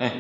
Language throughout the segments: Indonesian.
Eh,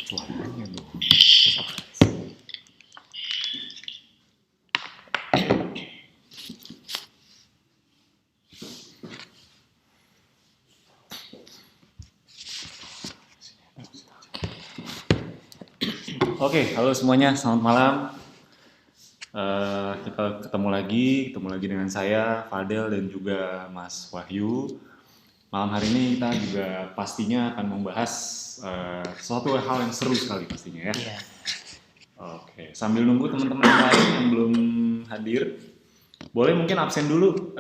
suaranya dong. Oke, halo semuanya, selamat malam. Kita ketemu lagi dengan saya, Fadel, dan juga Mas Wahyu. Malam hari ini kita juga pastinya akan membahas sesuatu hal yang seru sekali pastinya ya. Iya. Oke, sambil nunggu teman-teman yang lain yang belum hadir, boleh mungkin absen dulu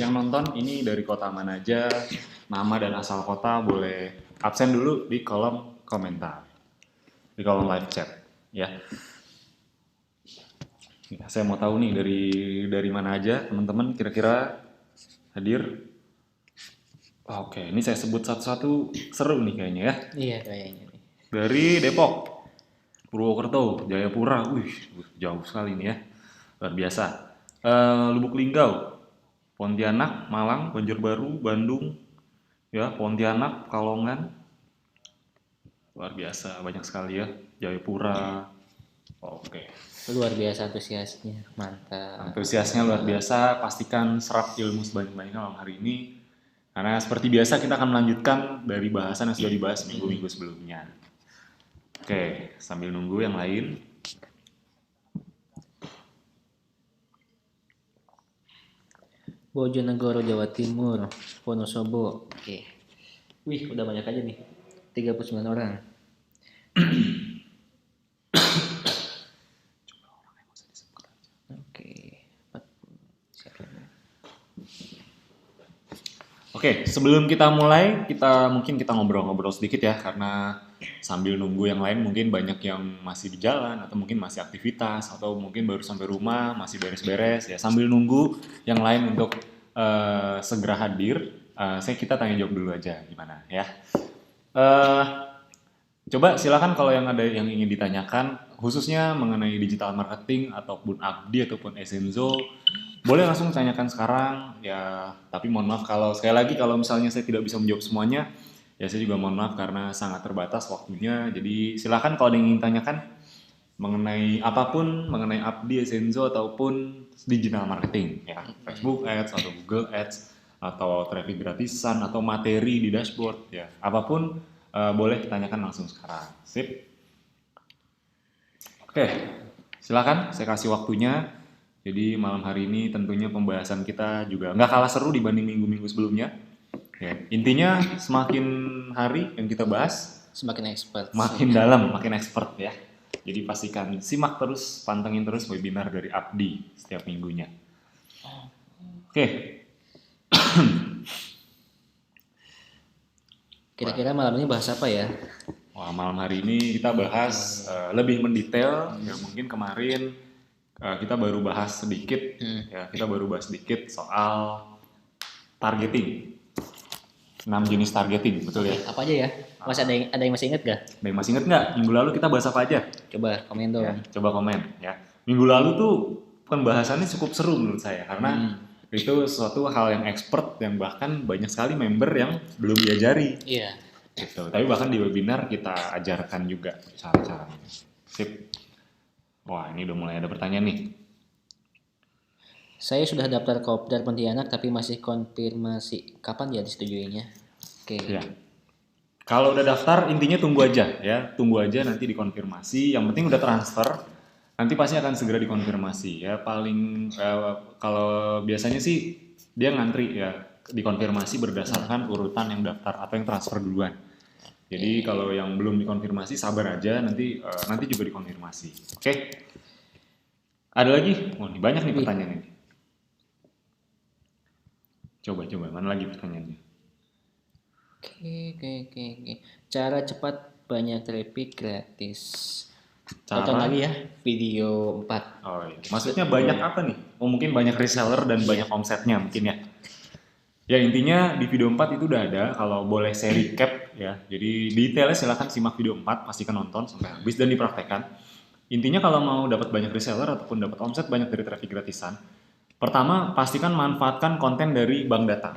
yang nonton ini dari kota mana aja, nama dan asal kota boleh absen dulu di kolom komentar, di kolom live chat ya. Ya, saya mau tahu nih dari mana aja teman-teman kira-kira hadir. Oke, ini saya sebut satu-satu seru nih kayaknya ya. Iya kayaknya nih. Dari Depok, Purwokerto, Jayapura, jauh sekali nih ya, luar biasa. Lubuk Linggau, Pontianak, Malang, Banjarbaru, Bandung, ya Pontianak, Pekalongan, luar biasa, banyak sekali ya, Jayapura. Oke, Luar biasa antusiasnya, mantap. antusiasnya luar biasa. Pastikan serap ilmu sebanyak-banyaknya malam hari ini. Karena seperti biasa kita akan melanjutkan dari bahasan yang sudah dibahas minggu-minggu sebelumnya. Oke, sambil nunggu yang lain. Bojonegoro, Jawa Timur, Wonosobo. Oke. Wih, udah banyak aja nih. 39 orang. Oke. 40. Siapa lagi? Oke, sebelum kita mulai, mungkin kita ngobrol-ngobrol sedikit ya, karena sambil nunggu yang lain mungkin banyak yang masih di jalan, atau mungkin masih aktivitas, atau mungkin baru sampai rumah, masih beres-beres ya. Sambil nunggu yang lain untuk segera hadir, kita tanya jawab dulu aja gimana ya. Eh, Coba silakan kalau yang ada yang ingin ditanyakan, khususnya mengenai digital marketing ataupun Abdi ataupun Esenzo, boleh langsung tanyakan sekarang ya. Tapi mohon maaf kalau sekali lagi kalau misalnya saya tidak bisa menjawab semuanya, ya saya juga mohon maaf karena sangat terbatas waktunya. Jadi silakan kalau ada yang ingin tanyakan mengenai apapun, mengenai Abdi, Esenzo ataupun digital marketing ya, Facebook Ads atau Google Ads atau traffic gratisan atau materi di dashboard ya, apapun boleh tanyakan langsung sekarang. Sip. Oke, silakan saya kasih waktunya. Jadi malam hari ini tentunya pembahasan kita juga nggak kalah seru dibanding minggu-minggu sebelumnya. Ya, intinya semakin hari yang kita bahas, Semakin expert. makin dalam, makin expert ya. Jadi pastikan simak terus, pantengin terus webinar dari Abdi setiap minggunya. Oke. Kira-kira malam ini bahas apa ya? Wah, malam hari ini kita bahas lebih mendetail. Ya mungkin kemarin kita baru bahas sedikit, ya kita baru bahas sedikit soal targeting. 6 jenis targeting, betul ya? Apa aja ya? Mas ada yang masih ingat gak? Ada yang masih inget nggak? Minggu lalu kita bahas apa aja? Coba komen dong. Ya, coba komen ya. Minggu lalu tuh pembahasannya cukup seru menurut saya karena itu suatu hal yang expert yang bahkan banyak sekali member yang belum diajari. Iya. Gitu. Tapi bahkan di webinar kita ajarkan juga cara-caranya. Sip. Wah, ini udah mulai ada pertanyaan nih. Saya sudah daftar Kopdar Pontianak tapi masih konfirmasi. Kapan ya disetujuinya? Oke. Ya. Kalau udah daftar, intinya tunggu aja ya. Tunggu aja nanti dikonfirmasi. Yang penting udah transfer, nanti pasti akan segera dikonfirmasi ya. Paling kalau biasanya sih dia ngantri ya dikonfirmasi berdasarkan urutan yang daftar atau yang transfer duluan. Jadi kalau yang belum dikonfirmasi sabar aja, nanti juga dikonfirmasi. Oke? Ada lagi? Oh, ini banyak nih pertanyaan ini. Coba, mana lagi pertanyaannya? Oke. Cara cepat banyak traffic gratis. Cara- Tonton lagi ya video 4. Oh iya. Maksudnya banyak apa nih? Oh mungkin banyak reseller dan banyak omsetnya mungkin ya. Ya intinya di video 4 itu udah ada. Kalau boleh saya recap ya. Jadi detailnya silahkan simak video 4, pastikan nonton sampai habis dan dipraktekkan. Intinya kalau mau dapat banyak reseller ataupun dapat omset banyak dari traffic gratisan, pertama pastikan manfaatkan konten dari bank data.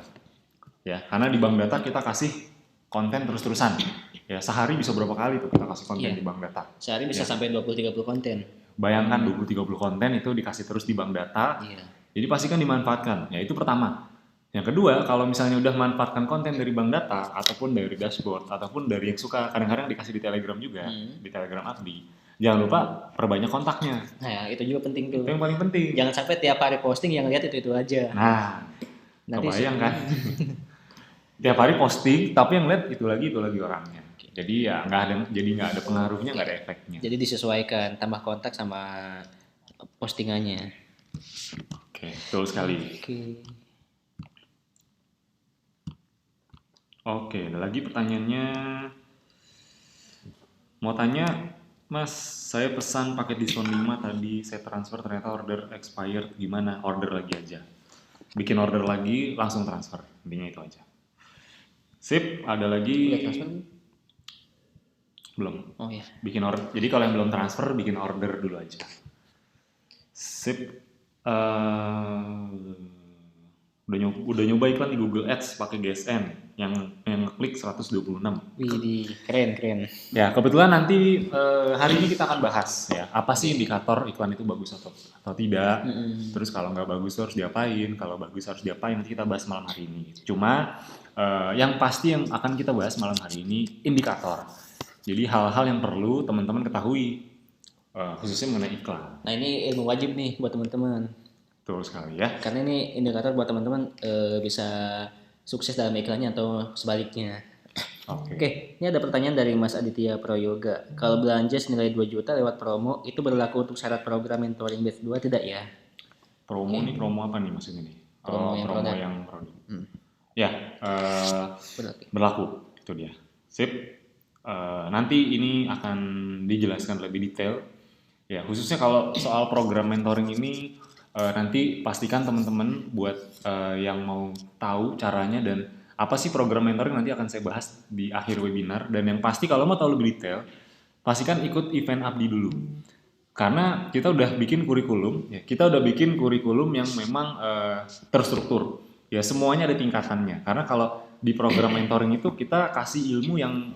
Ya, karena di bank data kita kasih konten terus-terusan. Ya, sehari bisa berapa kali tuh kita kasih konten di bank data. Sehari bisa sampai 20-30 konten. Bayangkan 20-30 konten itu dikasih terus di bank data. Iya. Jadi pastikan dimanfaatkan. Ya itu pertama. Yang kedua, kalau misalnya udah manfaatkan konten dari bank data ataupun dari dashboard ataupun dari yang suka kadang-kadang dikasih di Telegram juga, di Telegram Abdi. Jangan lupa perbanyak kontaknya. Nah, itu juga penting tuh. Itu yang paling penting. Jangan sampai tiap hari posting yang lihat itu aja. Nah, Nanti kebayang kan? Tiap hari posting, tapi yang lihat itu lagi orangnya. Jadi ya nggak ada pengaruhnya, nggak ada efeknya. Jadi disesuaikan, tambah kontak sama postingannya. Oke, betul sekali. Oke, ada lagi pertanyaannya. Mau tanya, Mas, saya pesan paket diskon 5 tadi, saya transfer ternyata order expired, gimana? Order lagi aja. Bikin order lagi, langsung transfer. Intinya itu aja. Sip, ada lagi. Udah transfer? Belum. Oh ya. Bikin order. Jadi kalau yang belum transfer, bikin order dulu aja. Sip. Udah nyoba iklan di Google Ads pakai GSM yang klik 126. Widih, keren. Ya, kebetulan nanti hari ini kita akan bahas ya, apa sih indikator iklan itu bagus atau tidak. Terus kalau nggak bagus harus diapain, kalau bagus harus diapain, nanti kita bahas malam hari ini. Cuma yang pasti yang akan kita bahas malam hari ini indikator. Jadi hal-hal yang perlu teman-teman ketahui khususnya mengenai iklan. Nah, ini ilmu wajib nih buat teman-teman. Betul sekali ya. Karena ini indikator buat teman-teman bisa sukses dalam iklannya atau sebaliknya. Oke, ini ada pertanyaan dari Mas Aditya Prayoga. Kalau belanja senilai 2 juta lewat promo, itu berlaku untuk syarat program mentoring batch 2 tidak ya? Promo nih, promo apa nih maksudnya nih? Promo yang produk. Ya, berlaku. Itu dia. Sip. Nanti ini akan dijelaskan lebih detail. Ya, khususnya kalau soal program mentoring ini nanti pastikan teman-teman buat yang mau tahu caranya dan apa sih program mentoring nanti akan saya bahas di akhir webinar. Dan yang pasti kalau mau tahu lebih detail, pastikan ikut event Abdi dulu. Karena kita udah bikin kurikulum, ya kita udah bikin kurikulum yang memang terstruktur. Ya semuanya ada tingkatannya. Karena kalau di program mentoring itu kita kasih ilmu yang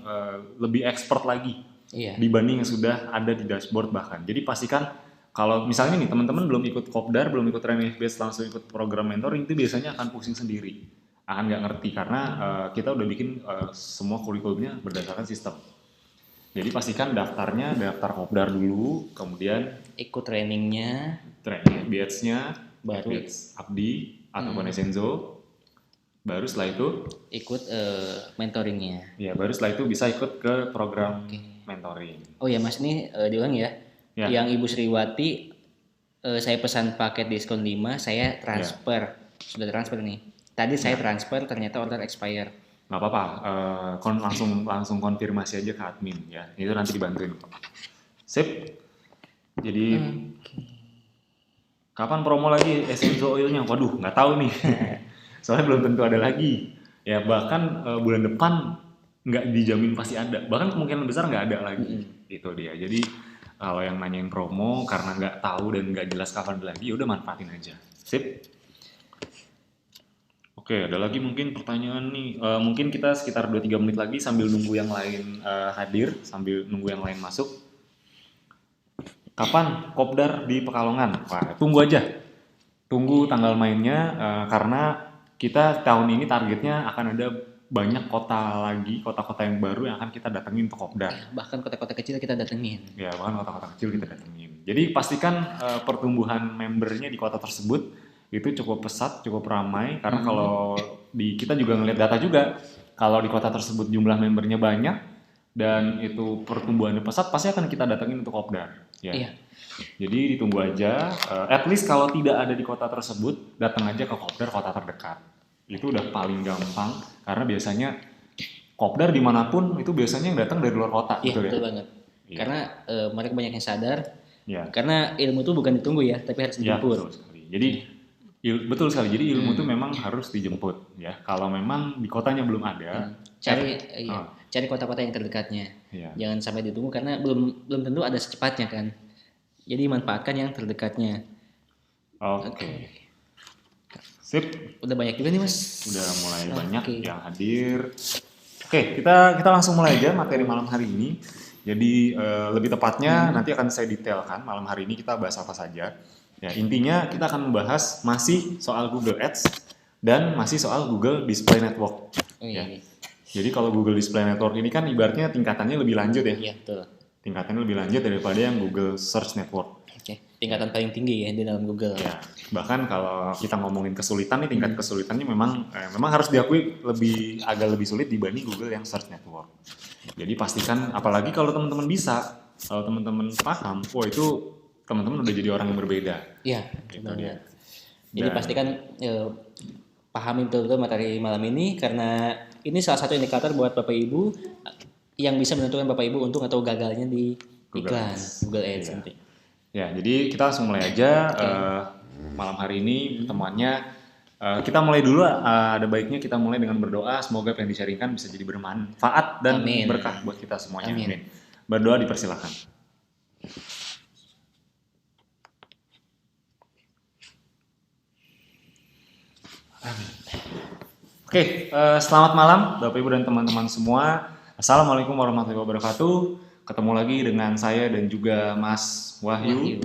lebih expert lagi dibanding yang sudah ada di dashboard bahkan. Jadi pastikan kalau misalnya nih teman-teman belum ikut Kopdar, belum ikut training base, langsung ikut program mentoring itu biasanya akan pusing sendiri, akan nggak ngerti karena kita udah bikin semua kurikulumnya berdasarkan sistem. Jadi pastikan daftar Kopdar dulu, kemudian ikut trainingnya, batch-nya, baru batch Abdi ataupun Esenzo, baru setelah itu ikut mentoringnya. Ya, baru setelah itu bisa ikut ke program mentoring. Oh ya Mas, ini diulang ya. Yang Ibu Sriwati saya pesan paket diskon 5, saya transfer. Sudah transfer nih. Tadi saya transfer ternyata order expire. nggak apa-apa. Langsung konfirmasi aja ke admin ya. Itu nanti dibantuin kok. Sip. Jadi kapan promo lagi essential oilnya? Waduh, nggak tahu nih. Soalnya belum tentu ada lagi. Ya bahkan bulan depan nggak dijamin pasti ada. Bahkan kemungkinan besar nggak ada lagi. Itu dia. Jadi kalau yang nanyain promo karena nggak tahu dan nggak jelas kapan ada lagi, ya udah manfaatin aja. Sip. Oke, ada lagi mungkin pertanyaan nih. Mungkin kita sekitar 2-3 menit lagi sambil nunggu yang lain hadir, sambil nunggu yang lain masuk. Kapan Kopdar di Pekalongan? Wah, tunggu aja. Tunggu tanggal mainnya karena kita tahun ini targetnya akan ada banyak kota-kota yang baru yang akan kita datengin untuk Kopdar. Bahkan kota-kota kecil kita datengin. Ya, bahkan kota-kota kecil kita datengin. Jadi pastikan pertumbuhan membernya di kota tersebut itu cukup pesat, cukup ramai. Karena kalau kita juga ngeliat data juga, kalau di kota tersebut jumlah membernya banyak dan itu pertumbuhannya pesat, pasti akan kita datengin untuk Kopdar. Ya. Iya. Jadi ditunggu aja. At least kalau tidak ada di kota tersebut, datang aja ke Kopdar kota terdekat. Itu udah paling gampang karena biasanya Kopdar dimanapun itu biasanya yang datang dari luar kota. Iya, betul betul ya? banget. Iya. Karena mereka banyak yang sadar. Ya. Karena ilmu itu bukan ditunggu ya, tapi harus Ya, dijemput. betul sekali. Jadi betul sekali. Jadi ilmu itu memang harus dijemput. Ya, kalau memang di kotanya belum ada, Cari kota-kota yang terdekatnya. Iya. Jangan sampai ditunggu karena belum tentu ada secepatnya kan. Jadi manfaatkan yang terdekatnya. Oke. Sip. Udah banyak juga nih Mas. Udah mulai banyak Oke. yang hadir. Oke, kita langsung mulai aja materi malam hari ini. Jadi lebih tepatnya nanti akan saya detailkan malam hari ini kita bahas apa saja. Ya, intinya kita akan membahas masih soal Google Ads dan masih soal Google Display Network. Oh Ya. iya. Jadi kalau Google Display Network ini kan ibaratnya tingkatannya lebih lanjut ya. Iya, betul. Tingkatannya lebih lanjut daripada yang Google Search Network. Oke. Tingkatan paling tinggi ya di dalam Google. Ya, bahkan kalau kita ngomongin kesulitan nih, tingkat kesulitannya memang harus diakui agak lebih sulit dibanding Google yang Search Network. Jadi pastikan, apalagi kalau teman-teman bisa, kalau teman-teman paham, wah itu teman-teman udah jadi orang yang berbeda. Iya, Gitu benar. dia. Jadi pastikan pahami betul-betul materi malam ini karena ini salah satu indikator buat Bapak Ibu yang bisa menentukan Bapak Ibu untung atau gagalnya di iklan Google Ads Iya. nanti. Ya, jadi kita langsung mulai aja malam hari ini pertemuannya. Kita mulai dulu, ada baiknya kita mulai dengan berdoa. Semoga apa yang di-sharingkan bisa jadi bermanfaat dan Amin. berkah buat kita semuanya. Amin. Amin. Berdoa dipersilakan. Oke, selamat malam Bapak Ibu dan teman-teman semua. Assalamualaikum warahmatullahi wabarakatuh. Ketemu lagi dengan saya dan juga Mas Wahyu.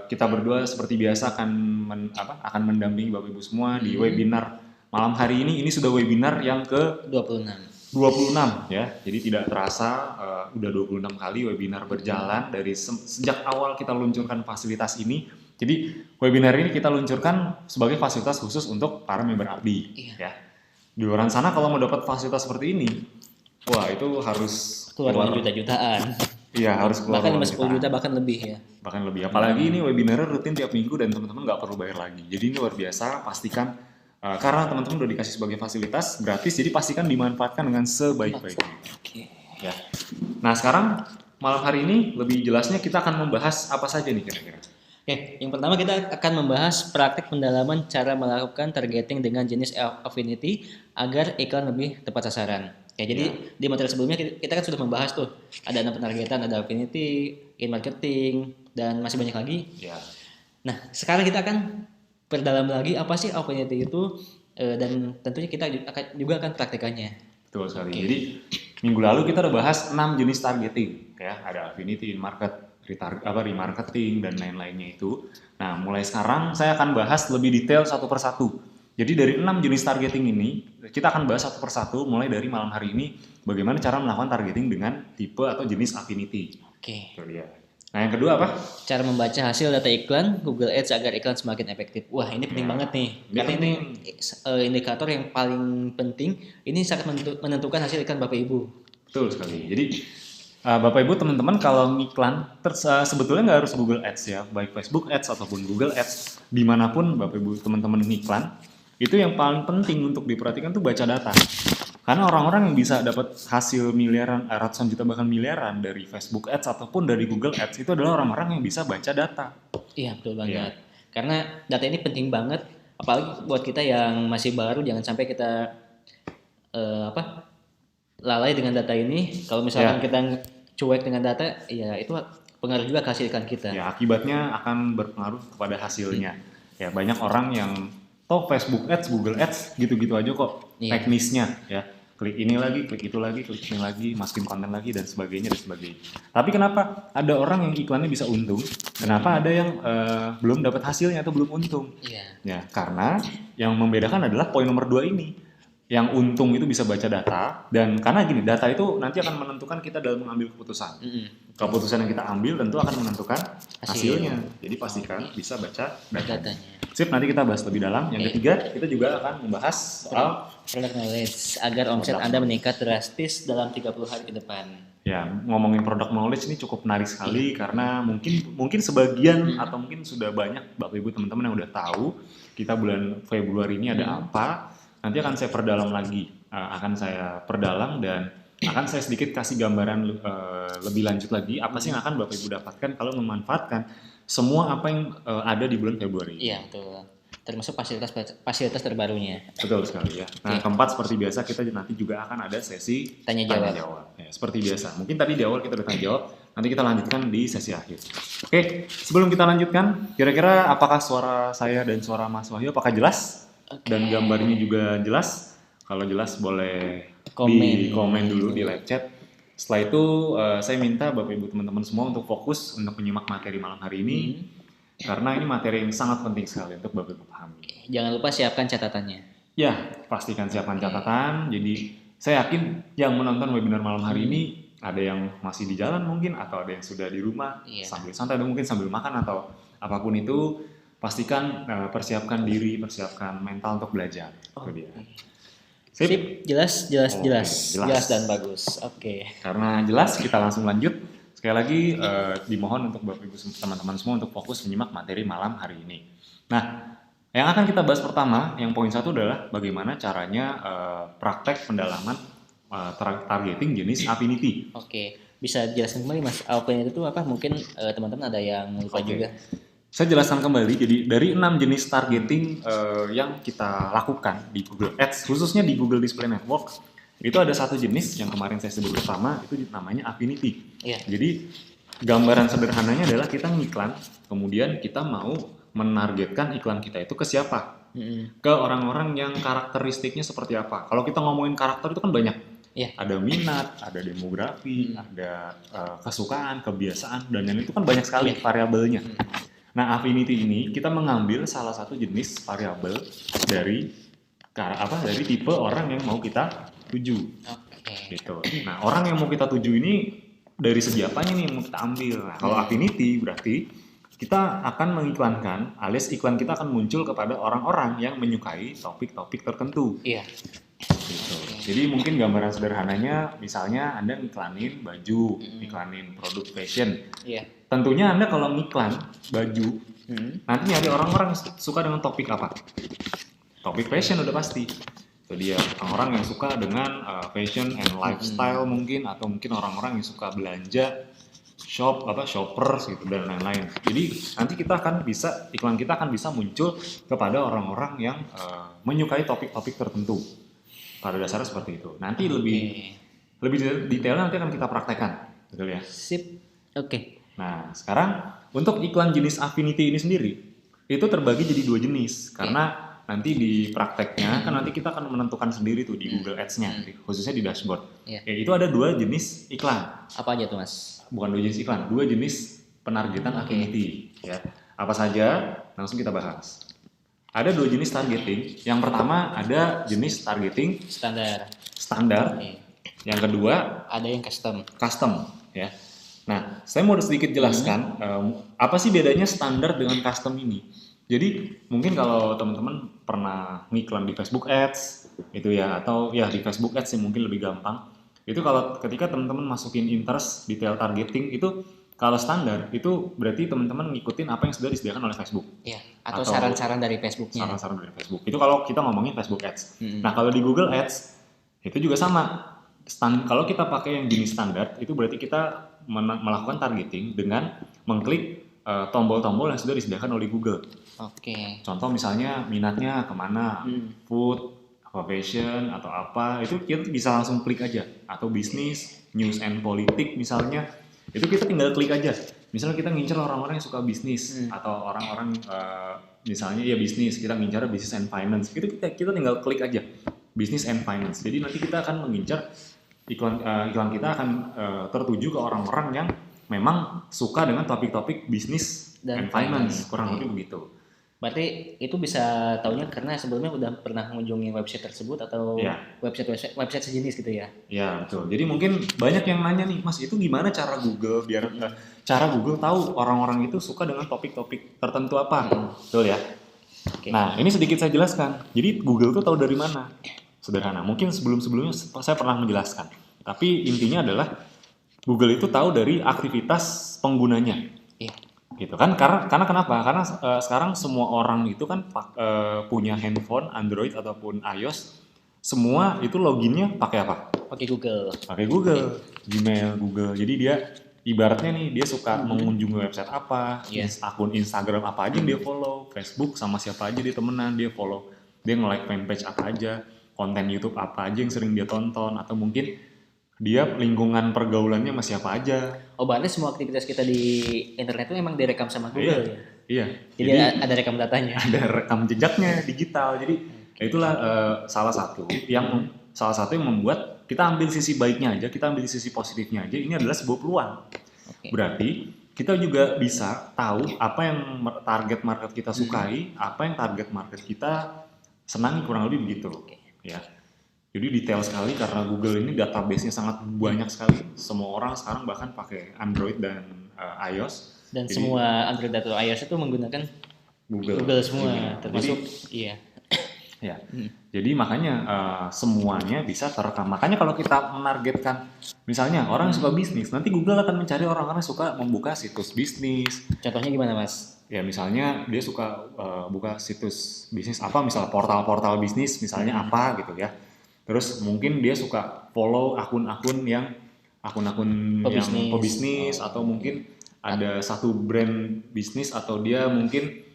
Kita berdua seperti biasa akan mendampingi Bapak Ibu semua di webinar malam hari ini. Ini sudah webinar yang ke 26 ya. Jadi tidak terasa udah 26 kali webinar berjalan dari sejak awal kita luncurkan fasilitas ini. Jadi webinar ini kita luncurkan sebagai fasilitas khusus untuk para member abdi. Ya. Di luar sana kalau mau dapat fasilitas seperti ini, wah itu harus keluar juta-jutaan. Iya, harus keluar bahkan 10 juta bahkan lebih ya. Bahkan lebih. Apalagi ini webinarnya rutin tiap minggu dan teman-teman nggak perlu bayar lagi. Jadi ini luar biasa. Pastikan karena teman-teman udah dikasih sebagai fasilitas gratis, jadi pastikan dimanfaatkan dengan sebaik-baiknya. Ya. Nah sekarang malam hari ini lebih jelasnya kita akan membahas apa saja nih kira-kira. Oke, yang pertama kita akan membahas praktik pendalaman cara melakukan targeting dengan jenis affinity agar iklan lebih tepat sasaran. Ya, jadi di materi sebelumnya kita kan sudah membahas tuh ada 6 penargetan, ada affinity, in marketing, dan masih banyak lagi. Ya. Nah, sekarang kita akan perdalam lagi apa sih affinity itu dan tentunya kita juga akan praktikannya. Betul sekali. Jadi minggu lalu kita udah bahas 6 jenis targeting ya, ada affinity, in market, remarketing dan lain-lainnya itu. Nah, mulai sekarang saya akan bahas lebih detail satu persatu. Jadi dari 6 jenis targeting ini, kita akan bahas satu persatu mulai dari malam hari ini bagaimana cara melakukan targeting dengan tipe atau jenis affinity. Oke. Itu dia. Nah, yang kedua apa? Cara membaca hasil data iklan Google Ads agar iklan semakin efektif. Wah, ini penting banget nih. Karena ini indikator yang paling penting. Ini sangat menentukan hasil iklan Bapak Ibu. Betul sekali. Jadi Bapak Ibu teman-teman kalau ngiklan sebetulnya nggak harus Google Ads ya, baik Facebook Ads ataupun Google Ads, dimanapun Bapak Ibu teman-teman ngiklan, itu yang paling penting untuk diperhatikan tuh baca data. Karena orang-orang yang bisa dapat hasil miliaran, ratusan juta bahkan miliaran dari Facebook Ads ataupun dari Google Ads itu adalah orang-orang yang bisa baca data. Iya, betul banget. Iya. Karena data ini penting banget, apalagi buat kita yang masih baru, jangan sampai kita lalai dengan data ini. Kalau misalkan kita cuek dengan data, ya itu pengaruh juga ke hasil iklan kita. Ya, akibatnya akan berpengaruh kepada hasilnya. Ya, banyak orang yang toh Facebook Ads, Google Ads gitu-gitu aja kok teknisnya ya. Klik ini lagi, klik itu lagi, klik ini lagi, masukin konten lagi dan sebagainya dan sebagainya. Tapi kenapa ada orang yang iklannya bisa untung? Kenapa ada yang belum dapat hasilnya atau belum untung? Ya, karena yang membedakan adalah poin nomor 2 ini. Yang untung itu bisa baca data, dan karena gini, data itu nanti akan menentukan kita dalam mengambil keputusan. Keputusan yang kita ambil tentu akan menentukan hasilnya. Jadi pastikan bisa baca datanya. Sip, nanti kita bahas lebih dalam. Yang ketiga, kita juga akan membahas soal product knowledge agar omset Anda meningkat drastis dalam 30 hari ke depan. Ya, ngomongin product knowledge ini cukup menarik sekali karena mungkin sebagian atau mungkin sudah banyak Bapak Ibu teman-teman yang udah tahu kita bulan Februari ini ada apa. Nanti akan saya perdalam lagi, dan akan saya sedikit kasih gambaran lebih lanjut lagi apa sih yang akan Bapak Ibu dapatkan kalau memanfaatkan semua apa yang ada di bulan Februari. Iya, betul. Termasuk fasilitas terbarunya. Betul sekali ya. Nah, keempat seperti biasa kita nanti juga akan ada sesi tanya jawab. Ya, seperti biasa. Mungkin tadi di awal kita udah tanya jawab, nanti kita lanjutkan di sesi akhir. Oke, sebelum kita lanjutkan, kira-kira apakah suara saya dan suara Mas Wahyu apakah jelas? Dan gambarnya juga jelas? Kalau jelas boleh di komen dulu di live chat. Setelah itu saya minta Bapak Ibu teman-teman semua untuk fokus untuk menyimak materi malam hari ini. Karena ini materi yang sangat penting sekali untuk Bapak Ibu pahami. Jangan lupa siapkan catatannya. Ya, pastikan siapkan catatan. Jadi saya yakin yang menonton webinar malam hari ini ada yang masih di jalan mungkin, atau ada yang sudah di rumah sambil santai, atau mungkin sambil makan atau apapun itu. Pastikan persiapkan diri, persiapkan mental untuk belajar. Itu dia. Sip, jelas dan bagus. Oke. Karena jelas, kita langsung lanjut. Sekali lagi dimohon untuk Bapak Ibu teman-teman semua untuk fokus menyimak materi malam hari ini. Nah, yang akan kita bahas pertama, yang poin 1 adalah bagaimana caranya praktek pendalaman targeting jenis affinity. Oke, bisa jelaskan kembali Mas, affinity itu apa? Mungkin teman-teman ada yang lupa juga. Saya jelaskan kembali, jadi dari 6 jenis targeting yang kita lakukan di Google Ads, khususnya di Google Display Network, itu ada satu jenis yang kemarin saya sebut pertama, itu namanya affinity. Jadi gambaran sederhananya adalah kita ngiklan, kemudian kita mau menargetkan iklan kita itu ke siapa? Ke orang-orang yang karakteristiknya seperti apa. Kalau kita ngomongin karakter itu kan banyak. Ada minat, ada demografi, ada kesukaan, kebiasaan, dan yang itu kan banyak sekali variabelnya. Nah, affinity ini kita mengambil salah satu jenis variabel dari tipe orang yang mau kita tuju. Gitu. Nah, orang yang mau kita tuju ini dari segi apanya nih yang mau kita ambil? Nah, kalau affinity berarti kita akan mengiklankan, alias iklan kita akan muncul kepada orang-orang yang menyukai topik-topik tertentu. Gitu. Jadi mungkin gambaran sederhananya, misalnya Anda ngiklanin baju, ngiklanin produk fashion. Tentunya Anda kalau ngiklan baju, nanti nyari orang-orang suka dengan topik apa? Topik fashion udah pasti. Itu dia, orang-orang yang suka dengan fashion and lifestyle mungkin, atau mungkin orang-orang yang suka belanja, shoppers gitu dan lain-lain. Jadi nanti iklan kita akan bisa muncul kepada orang-orang yang menyukai topik-topik tertentu. Pada dasarnya seperti itu. Nanti lebih detailnya nanti akan kita praktekkan, betul ya? Sip. Oke. Nah, sekarang untuk iklan jenis affinity ini sendiri itu terbagi jadi 2 jenis karena nanti di prakteknya kan nanti kita akan menentukan sendiri tuh di Google Ads-nya, khususnya di dashboard. Itu ada 2 jenis iklan. Apa aja tuh Mas? Bukan 2 jenis iklan, 2 jenis penargetan affinity. Ya, apa saja? Langsung kita bahas. Ada 2 jenis targeting. Yang pertama ada jenis targeting standar. Yang kedua ada yang custom. Ya. Nah, saya mau sedikit jelaskan apa sih bedanya standar dengan custom ini. Jadi mungkin kalau teman-teman pernah ngiklan di Facebook Ads itu ya, atau ya di Facebook Ads yang mungkin lebih gampang. Itu kalau ketika teman-teman masukin interest, detail targeting itu kalau standar itu berarti teman-teman ngikutin apa yang sudah disediakan oleh Facebook. Iya, atau saran-saran dari Facebooknya. Saran-saran dari Facebook. Itu kalau kita ngomongin Facebook Ads. Nah, kalau di Google Ads Itu juga sama. Kalau kita pakai yang jenis standar, itu berarti kita melakukan targeting dengan mengklik tombol-tombol yang sudah disediakan oleh Google. Oke. Contoh misalnya minatnya kemana, food, apa fashion, atau apa, itu kita bisa langsung klik aja. Atau bisnis, news and politik misalnya, itu kita tinggal klik aja. Misalnya kita ngincer orang-orang yang suka bisnis, atau orang-orang misalnya ya bisnis, kita ngincer business and finance, itu kita tinggal klik aja, business and finance. Jadi nanti kita akan mengincar iklan kita akan tertuju ke orang-orang yang memang suka dengan topik-topik bisnis and finance, kurang lebih begitu. Berarti itu bisa taunya karena sebelumnya udah pernah mengunjungi website tersebut atau website sejenis gitu ya? Iya betul. Jadi mungkin banyak yang nanya nih, Mas itu gimana cara Google tahu orang-orang itu suka dengan topik-topik tertentu apa? Betul ya? Okay. Nah ini sedikit saya jelaskan. Jadi Google tuh tahu dari mana? Sederhana. Mungkin sebelumnya saya pernah menjelaskan. Tapi intinya adalah Google itu tahu dari aktivitas penggunanya. Iya. Gitu kan? Karena kenapa? Karena sekarang semua orang itu kan punya handphone Android ataupun iOS, semua itu loginnya pakai apa? Pakai Google. Pakai Google, Gmail, Google. Jadi dia ibaratnya nih dia suka mengunjungi website apa, akun Instagram apa aja yang dia follow, Facebook sama siapa aja dia temenan dia follow, dia nge-like fanpage apa aja, konten YouTube apa aja yang sering dia tonton, atau mungkin dia lingkungan pergaulannya sama siapa aja. Oh berarti semua aktivitas kita di internet itu emang direkam sama Google ya? Iya. Jadi ada rekam datanya. Ada rekam jejaknya digital. Jadi itulah salah satu yang membuat kita ambil sisi baiknya aja, kita ambil sisi positifnya aja. Ini adalah sebuah peluang. Berarti kita juga bisa tahu apa yang target market kita sukai, apa yang target market kita senangi, kurang lebih begitu. Ya. Jadi detail sekali karena Google ini database-nya sangat banyak sekali. Semua orang sekarang bahkan pakai Android dan iOS. Dan jadi, semua Android atau iOS itu menggunakan Google semua, termasuk iya. Ya. Jadi makanya semuanya bisa terekam. Makanya kalau kita menargetkan, misalnya orang yang suka bisnis, nanti Google akan mencari orang-orang yang suka membuka situs bisnis. Contohnya gimana, Mas? Ya misalnya dia suka buka situs bisnis apa, misalnya portal-portal bisnis, misalnya apa gitu ya. Terus mungkin dia suka follow akun-akun yang pebisnis atau mungkin ada satu brand bisnis atau dia mungkin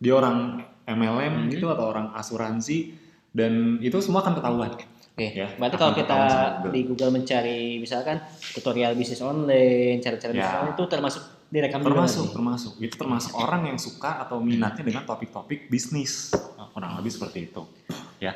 dia orang MLM gitu atau orang asuransi, dan itu semua akan ketahuan. Ya, berarti kalau kita di Google mencari misalkan tutorial bisnis online, cara-cara bisnis online itu termasuk direkam juga. Termasuk. Itu termasuk orang yang suka atau minatnya dengan topik-topik bisnis. Kurang lebih seperti itu. Ya.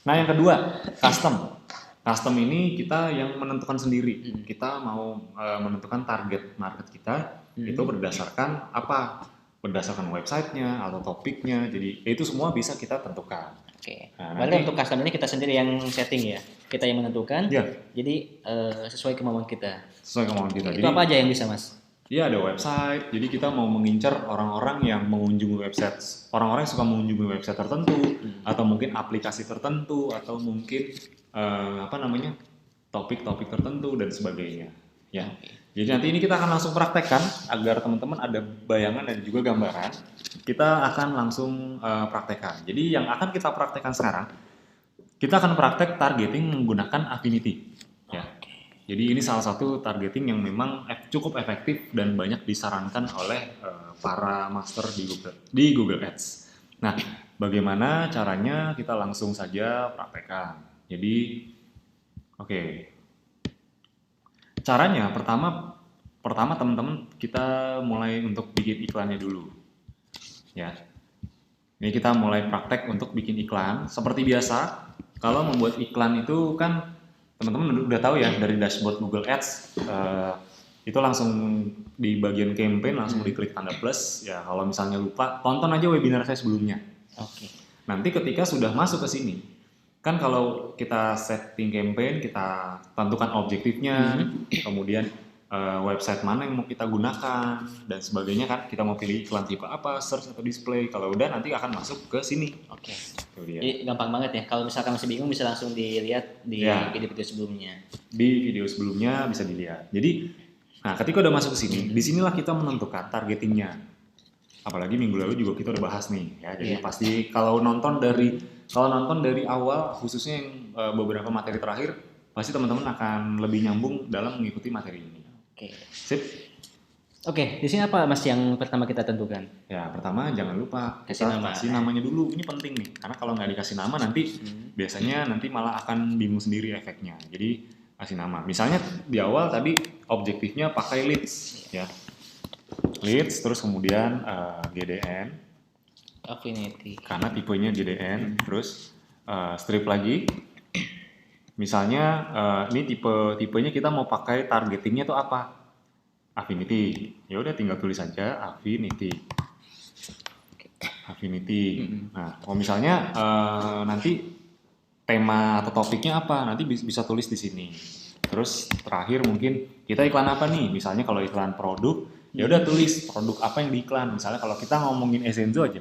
Nah yang kedua, custom ini kita yang menentukan sendiri. Kita mau menentukan target market kita itu berdasarkan apa? Berdasarkan websitenya atau topiknya. Jadi itu semua bisa kita tentukan. Oke. Berarti untuk custom ini kita sendiri yang setting ya, kita yang menentukan. Ya. Jadi sesuai kemauan kita. Sesuai kemauan kita. Itu apa aja yang bisa, Mas? Iya, ada website. Jadi kita mau mengincar orang-orang yang mengunjungi website, orang-orang yang suka mengunjungi website tertentu, atau mungkin aplikasi tertentu, atau mungkin topik-topik tertentu dan sebagainya. Ya. Jadi nanti ini kita akan langsung praktekkan agar teman-teman ada bayangan dan juga gambaran. Kita akan langsung praktekkan. Jadi yang akan kita praktekkan sekarang, kita akan praktek targeting menggunakan Affinity. Ya. Jadi ini salah satu targeting yang memang cukup efektif dan banyak disarankan oleh para master di Google Ads. Nah, bagaimana caranya? Kita langsung saja praktekkan. Jadi, caranya pertama teman-teman kita mulai untuk bikin iklannya dulu. Ya. Ini kita mulai praktek untuk bikin iklan. Seperti biasa, kalau membuat iklan itu kan teman-teman udah tahu ya dari dashboard Google Ads, itu langsung di bagian campaign langsung diklik tanda plus. Ya kalau misalnya lupa, tonton aja webinar saya sebelumnya. Nanti ketika sudah masuk ke sini, kan kalau kita setting campaign, kita tentukan objektifnya, kemudian website mana yang mau kita gunakan dan sebagainya kan, kita mau pilih iklan tipe apa, search atau display. Kalau udah nanti akan masuk ke sini. Jadi gampang banget ya. Kalau misalkan masih bingung bisa langsung dilihat di video-video sebelumnya. Di video sebelumnya bisa dilihat. Jadi, nah ketika udah masuk ke sini, disinilah kita menentukan targetingnya. Apalagi minggu lalu juga kita udah bahas nih. Ya, jadi pasti kalau nonton dari kalau nonton dari awal, khususnya yang beberapa materi terakhir, pasti teman-teman akan lebih nyambung dalam mengikuti materi ini. Oke. Sip. Oke, di sini apa Mas yang pertama kita tentukan? Ya, pertama jangan lupa Kasih kita nama. kasih namanya dulu. Ini penting nih, karena kalau nggak dikasih nama nanti biasanya nanti malah akan bingung sendiri efeknya. Jadi kasih nama. Misalnya di awal tadi objektifnya pakai leads, ya. Leads, terus kemudian GDN, Affinity. karena tipenya GDN, terus strip lagi. Misalnya ini tipenya kita mau pakai targetingnya tuh apa? Affinity. Ya udah tinggal tulis saja Affinity. Nah, kalau misalnya nanti tema atau topiknya apa, nanti bisa tulis di sini. Terus terakhir mungkin kita iklan apa nih? Misalnya kalau iklan produk, ya udah tulis produk apa yang diiklan. Misalnya kalau kita ngomongin Essenzo aja.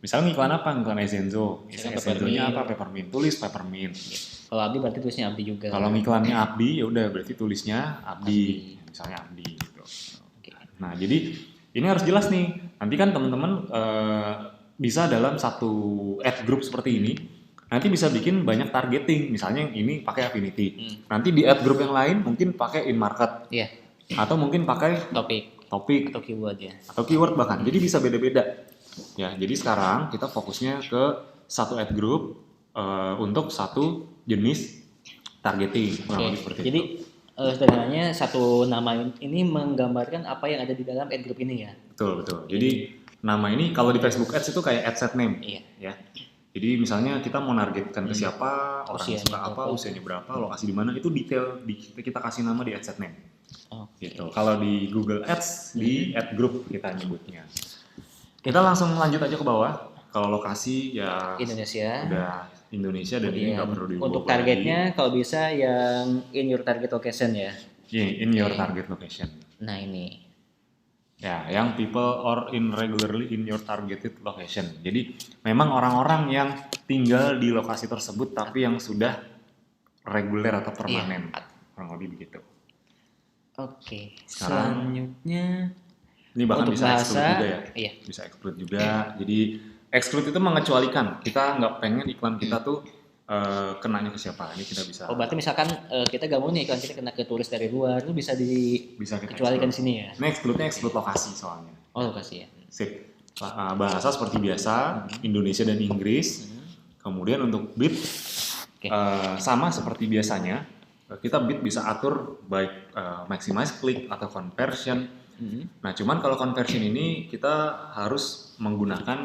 Misalnya iklan apa? Iklan Essenzo. Essenzo-nya apa? Peppermint. Tulis Peppermint. Kalau Abdi berarti tulisnya Abdi juga. Kalau iklannya Abdi, ya udah berarti tulisnya Abdi. Misalnya Abdi gitu. Nah, jadi ini harus jelas nih. Nanti kan teman-teman bisa dalam satu ad group seperti ini, nanti bisa bikin banyak targeting. Misalnya yang ini pakai Affinity. Nanti di ad group yang lain mungkin pakai in market. Iya. Atau mungkin pakai topik atau keyword ya. Atau keyword bahkan. Jadi bisa beda-beda. Ya, jadi sekarang kita fokusnya ke satu ad group untuk satu jenis targeting. Jadi sederhananya satu nama ini menggambarkan apa yang ada di dalam ad group ini ya. Betul. Jadi nama ini kalau di Facebook Ads itu kayak ad set name. Iya. Ya. Jadi misalnya kita mau nargetkan ke siapa, orang suka apa, usianya berapa, lokasi di mana, itu detail kita kasih nama di ad set name. Gitu. Kalau di Google Ads di ad group kita nyebutnya. Kita langsung lanjut aja ke bawah. Kalau lokasi ya Indonesia. Udah Indonesia dan ini nggak perlu diubah. Untuk targetnya kalau bisa yang in your target location ya. In your target location. Nah ini. Ya, yang people or in regularly in your targeted location. Jadi memang orang-orang yang tinggal di lokasi tersebut tapi yang sudah reguler atau permanen. Kurang lebih begitu. Oke. Selanjutnya ini bahkan bisa exclude juga ya. Iya. Bisa exclude juga. Jadi exclude itu mengecualikan. Kita nggak pengen iklan kita tuh kenanya ke siapa. Ini kita bisa. Oh berarti misalkan kita gak mau nih iklan kita kena ke turis dari luar, itu bisa dikecualikan di sini ya. Nah exclude-nya exclude lokasi soalnya. Oh lokasi ya. Sip. Bahasa seperti biasa, Indonesia dan Inggris. Kemudian untuk bid sama seperti biasanya. Kita bid bisa atur baik maximize click atau conversion. Nah cuman kalau conversion ini kita harus menggunakan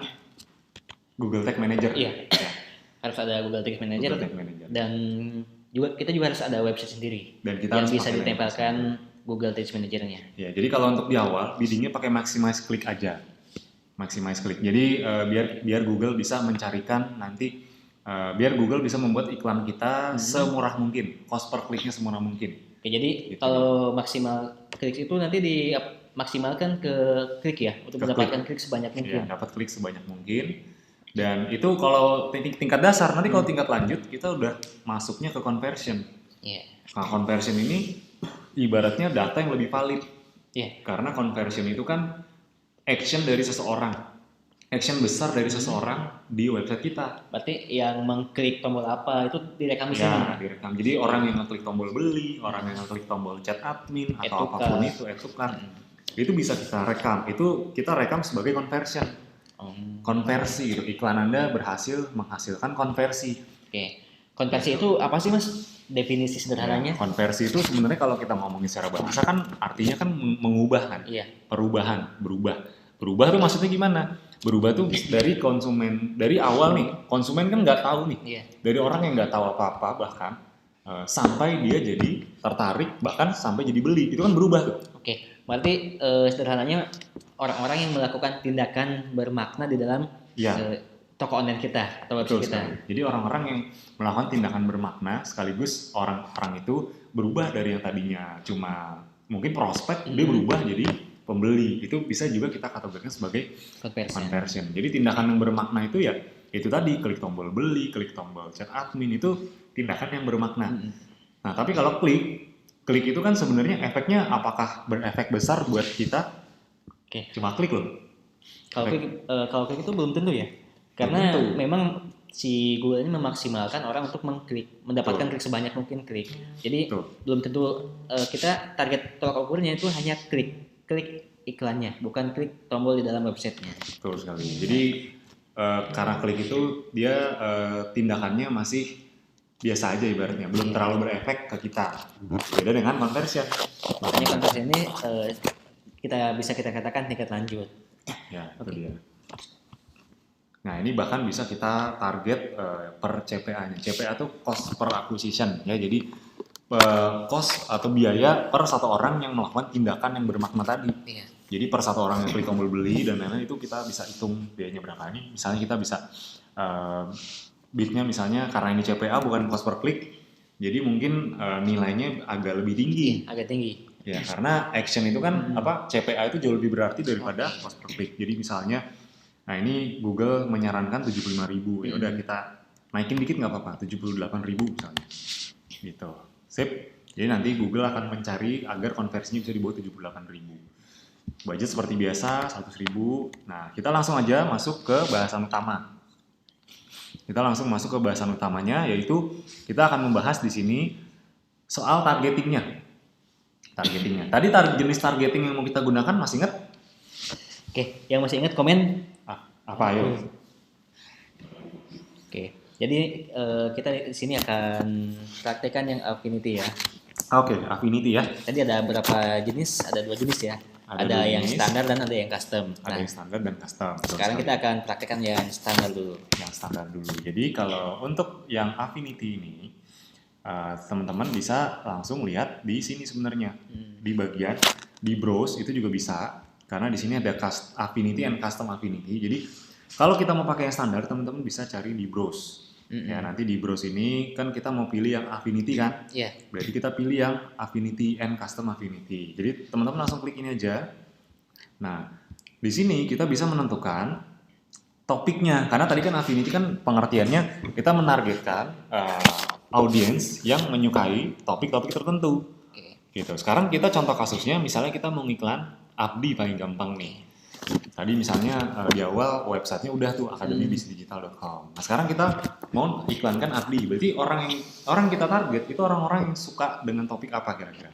Google Tag Manager. Iya. Harus ada Google Tag Manager. Dan kita juga harus ada website sendiri. Dan kita yang bisa ditempelkan Google Tag Manager-nya. Ya, jadi kalau untuk di awal biddingnya pakai maximize click aja. Maximize click. Jadi biar Google bisa mencarikan nanti biar Google bisa membuat iklan kita semurah mungkin, cost per kliknya semurah mungkin. Oke, jadi kalau maksimal klik itu nanti dimaksimalkan ke klik ya untuk mendapatkan klik sebanyak mungkin. Ya, dapat klik sebanyak mungkin. Dan itu kalau tingkat dasar, nanti kalau tingkat lanjut kita udah masuknya ke conversion. Nah, conversion ini ibaratnya data yang lebih valid. Karena conversion itu kan action dari seseorang. Action besar dari seseorang di website kita. Berarti yang mengklik tombol apa itu direkam di sini? Ya, direkam. Jadi orang yang ngeklik tombol beli, orang yang ngeklik tombol chat admin, atau apapun itu, ad tukar, itu bisa kita rekam. Itu kita rekam sebagai conversion. Konversi gitu. Iklan Anda berhasil menghasilkan konversi. Oke. Konversi itu apa sih Mas? Definisi sederhananya? Ya, konversi itu sebenarnya kalau kita ngomongin secara bahasa kan artinya kan mengubah kan? Iya. Perubahan, berubah. Berubah tuh maksudnya gimana? Berubah tuh dari konsumen, dari awal nih, konsumen kan nggak tahu nih. Iya. Dari orang yang nggak tahu apa-apa bahkan sampai dia jadi tertarik, bahkan sampai jadi beli. Itu kan berubah tuh. Oke. Berarti sederhananya orang-orang yang melakukan tindakan bermakna di dalam toko online kita atau website kita. Jadi orang-orang yang melakukan tindakan bermakna sekaligus orang-orang itu berubah dari yang tadinya cuma mungkin prospek, dia berubah jadi pembeli. Itu bisa juga kita kategorikan sebagai conversion. Jadi tindakan yang bermakna itu ya itu tadi, klik tombol beli, klik tombol chat admin, itu tindakan yang bermakna. Nah, tapi kalau klik itu kan sebenarnya efeknya apakah berefek besar buat kita? Cuma klik loh. Kalau klik itu belum tentu ya. Karena memang si Google ini memaksimalkan orang untuk mendapatkan klik sebanyak mungkin klik. Jadi belum tentu kita target tolak ukurnya itu hanya klik iklannya, bukan klik tombol di dalam websitenya. Betul sekali. Jadi karena klik itu dia tindakannya masih biasa aja ibaratnya, belum terlalu berefek ke kita. Beda dengan conversion. Makanya conversion ini kita katakan tingkat lanjut. Ya, itu dia. Nah, ini bahkan bisa kita target per CPA-nya. CPA itu cost per acquisition ya. Jadi cost atau biaya per satu orang yang melakukan tindakan yang bermakna tadi. Iya. Jadi per satu orang yang klik tombol beli dan lain-lain itu kita bisa hitung biayanya berapa. Ini misalnya kita bisa bidnya misalnya karena ini CPA bukan cost per klik, jadi mungkin nilainya agak lebih tinggi. Agak tinggi. Ya, karena action itu kan CPA itu jauh lebih berarti daripada cost per klik. Jadi misalnya, nah ini Google menyarankan 75.000, ya udah kita naikin dikit nggak apa-apa, 78.000 misalnya. Gitu. Sip. Jadi nanti Google akan mencari agar konversinya bisa di bawah 78.000. Budget seperti biasa 100.000. Nah, kita langsung aja masuk ke bahasan utama. Kita langsung masuk ke bahasan utamanya, yaitu kita akan membahas di sini soal targetingnya. Tadi jenis targeting yang mau kita gunakan masih ingat? Oke, yang masih ingat komen. Apa ayo? Oke, jadi kita di sini akan praktekkan yang Affinity ya. Oke, Affinity ya. Tadi ada berapa jenis? Ada 2 jenis ya. Ada yang standar dan ada yang custom. Ada yang standar dan custom. Sekarang kita akan praktekkan yang standar dulu. Yang standar dulu. Jadi kalau untuk yang Affinity ini, teman-teman bisa langsung lihat di sini sebenarnya. Di bagian di browse itu juga bisa, karena di sini ada Affinity and Custom Affinity. Jadi kalau kita mau pakai yang standar, teman-teman bisa cari di browse. Ya, nanti di browse ini kan kita mau pilih yang Affinity kan? Iya. Berarti kita pilih yang Affinity and Custom Affinity. Jadi teman-teman langsung klik ini aja. Nah, di sini kita bisa menentukan topiknya. Karena tadi kan Affinity kan pengertiannya kita menargetkan audiens yang menyukai topik-topik tertentu. Gitu. Sekarang kita contoh kasusnya, misalnya kita mau ngiklan Abdi paling gampang nih. Tadi misalnya di awal websitenya udah tuh akademibisdigital.com. Nah sekarang kita mau iklankan Abdi, berarti orang kita target itu orang-orang yang suka dengan topik apa kira-kira?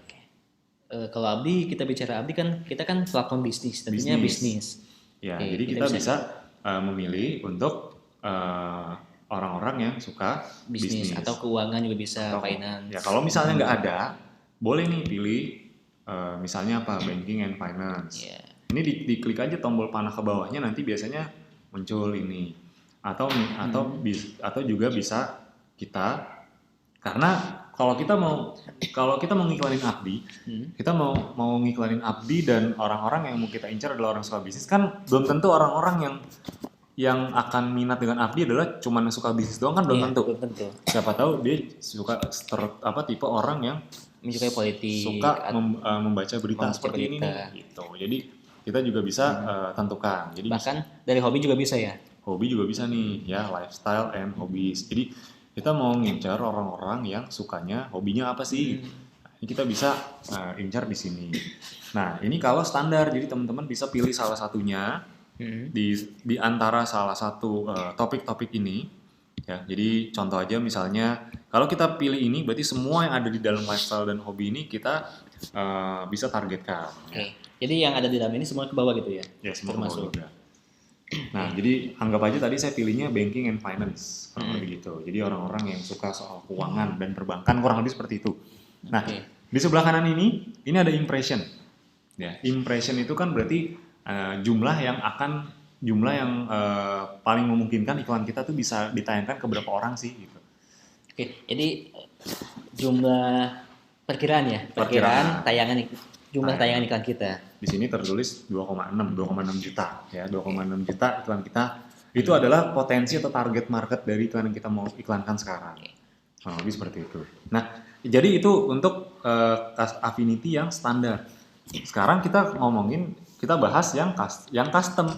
Kalau Abdi, kita bicara Abdi kan kita kan platform bisnis, tentunya bisnis. Ya, jadi kita bisa memilih untuk orang-orang yang suka bisnis atau keuangan juga bisa, finance. Ya kalau misalnya nggak ada, boleh nih pilih misalnya apa, banking and finance. Yeah. Ini diklik aja tombol panah ke bawahnya, nanti biasanya muncul ini. Atau juga bisa kita, karena kalau kita mau ngiklanin Abdi, kita mau ngiklanin Abdi dan orang-orang yang mau kita incar adalah orang suka bisnis, kan belum tentu orang-orang yang akan minat dengan Abdi adalah cuma suka bisnis doang, kan belum tentu. Siapa tahu dia suka tipe orang yang menyukai politik, suka membaca berita seperti ini nih, gitu. Jadi kita juga bisa tentukan. Jadi bahkan dari hobi juga bisa ya. Hobi juga bisa nih, ya, lifestyle and hobbies. Jadi kita mau ngincar orang-orang yang sukanya hobinya apa sih? Ini kita bisa incar di sini. Nah, ini kalau standar, jadi teman-teman bisa pilih salah satunya di antara salah satu topik-topik ini. Ya, jadi contoh aja misalnya, kalau kita pilih ini, berarti semua yang ada di dalam lifestyle dan hobi ini kita bisa targetkan. Ya. Jadi yang ada di dalam ini semua ke bawah gitu ya? Ya, semua termasuk. Nah, jadi anggap aja tadi saya pilihnya banking and finance, kurang lebih gitu. Jadi orang-orang yang suka soal keuangan dan perbankan, kurang lebih seperti itu. Nah, di sebelah kanan ini ada impression. Ya, impression itu kan berarti jumlah yang paling memungkinkan iklan kita tuh bisa ditayangkan ke berapa orang sih gitu. Oke, jadi jumlah perkiraan tayangan jumlah tayangan iklan kita. Di sini tertulis 2,6 juta ya, 2,6 juta iklan kita. Itu adalah potensi atau target market dari iklan yang kita mau iklankan sekarang. Lebih seperti itu. Nah, jadi itu untuk Affinity yang standar. Sekarang kita bahas yang custom.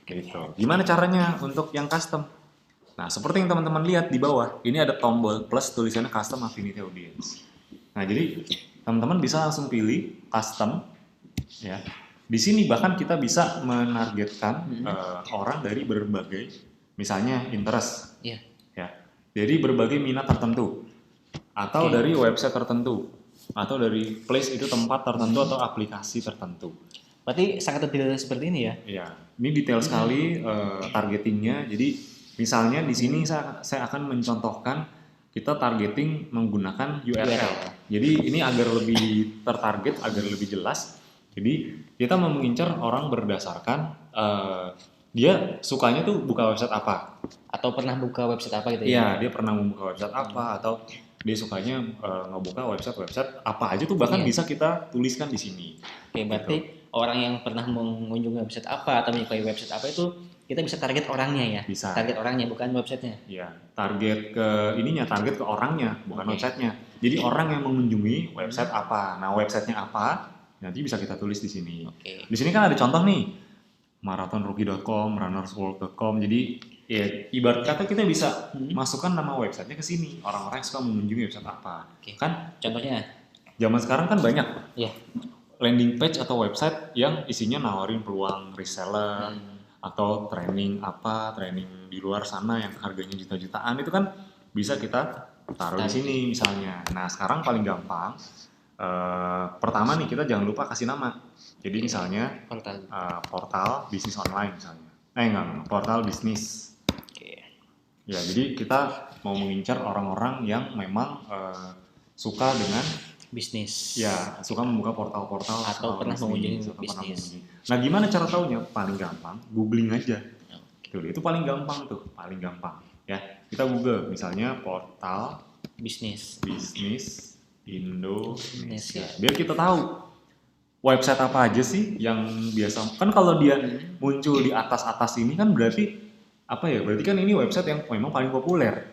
Gitu. Gimana caranya untuk yang custom? Nah, seperti yang teman-teman lihat di bawah, ini ada tombol plus tulisannya Custom Affinity Audience. Nah, jadi teman-teman bisa langsung pilih custom, ya. Di sini bahkan kita bisa menargetkan orang dari berbagai, misalnya interest. dari berbagai minat tertentu, atau dari website tertentu, atau dari place itu tempat tertentu atau aplikasi tertentu. Berarti sangat detail seperti ini ya? Iya, ini detail sekali targetingnya. Jadi misalnya di sini saya akan mencontohkan kita targeting menggunakan URL. Jadi ini agar lebih tertarget, agar lebih jelas. Jadi kita mau mengincar orang berdasarkan dia sukanya tuh buka website apa, atau pernah buka website apa gitu ya? Iya, dia pernah membuka website apa, atau dia sukanya ngebuka website apa aja tuh bahkan bisa kita tuliskan di sini. Oke, berarti orang yang pernah mengunjungi website apa atau menyukai website apa itu kita bisa target orangnya ya? Bisa. Target orangnya bukan websitenya. Iya, target target ke orangnya, bukan websitenya. Jadi orang yang mengunjungi website apa, nah websitenya apa, nanti bisa kita tulis di sini. Di sini kan ada contoh nih, marathonrookie.com, runnersworld.com. Jadi ya ibarat kata kita bisa masukkan nama websitenya ke sini. Orang-orang yang suka mengunjungi website apa. Kan contohnya zaman sekarang kan banyak landing page atau website yang isinya nawarin peluang reseller atau training di luar sana yang harganya juta-jutaan, itu kan bisa kita taruh di sini misalnya. Nah sekarang paling gampang pertama nih kita jangan lupa kasih nama. Jadi misalnya portal bisnis online misalnya. Portal bisnis. Ya, jadi kita mau mengincar orang-orang yang memang suka dengan bisnis. Ya, suka membuka portal-portal atau pernah mengunjungi bisnis. Nah, gimana cara taunya? Paling gampang, googling aja. Itu paling gampang tuh, paling gampang. Ya, kita Google misalnya portal bisnis Indonesia. Biar kita tahu website apa aja sih yang biasa. Kan kalau dia muncul di atas-atas ini kan berarti apa ya? Berarti kan ini website yang memang paling populer.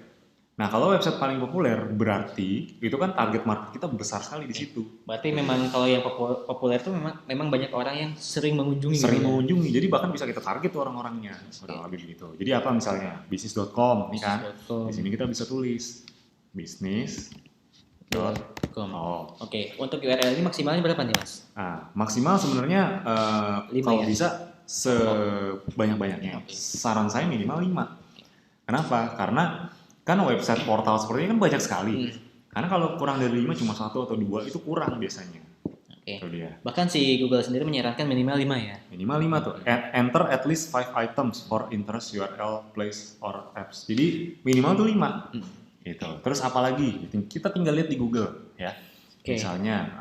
Nah, kalau website paling populer berarti itu kan target market kita besar sekali di situ. Berarti memang kalau yang populer itu memang banyak orang yang sering mengunjungi. Mengunjungi. Jadi bahkan bisa kita target tuh orang-orangnya. Kurang lebih begitu. Jadi apa misalnya? Bisnis.com nih kan. Di sini kita bisa tulis bisnis.com. Oke, untuk URL ini maksimalnya berapa nih, Mas? Maksimal sebenarnya kalau bisa sebanyak-banyaknya. Saran saya minimal 5. Kenapa? Karena kan website portal seperti ini kan banyak sekali. Karena kalau kurang dari 5 cuma 1 atau 2 itu kurang biasanya. Itu dia. Bahkan si Google sendiri menyarankan minimal 5 ya. Minimal 5 tuh. Enter at least 5 items for interest URL, place or apps. Jadi minimal tuh 5. Gitu. Terus apalagi? Kita tinggal lihat di Google ya. Misalnya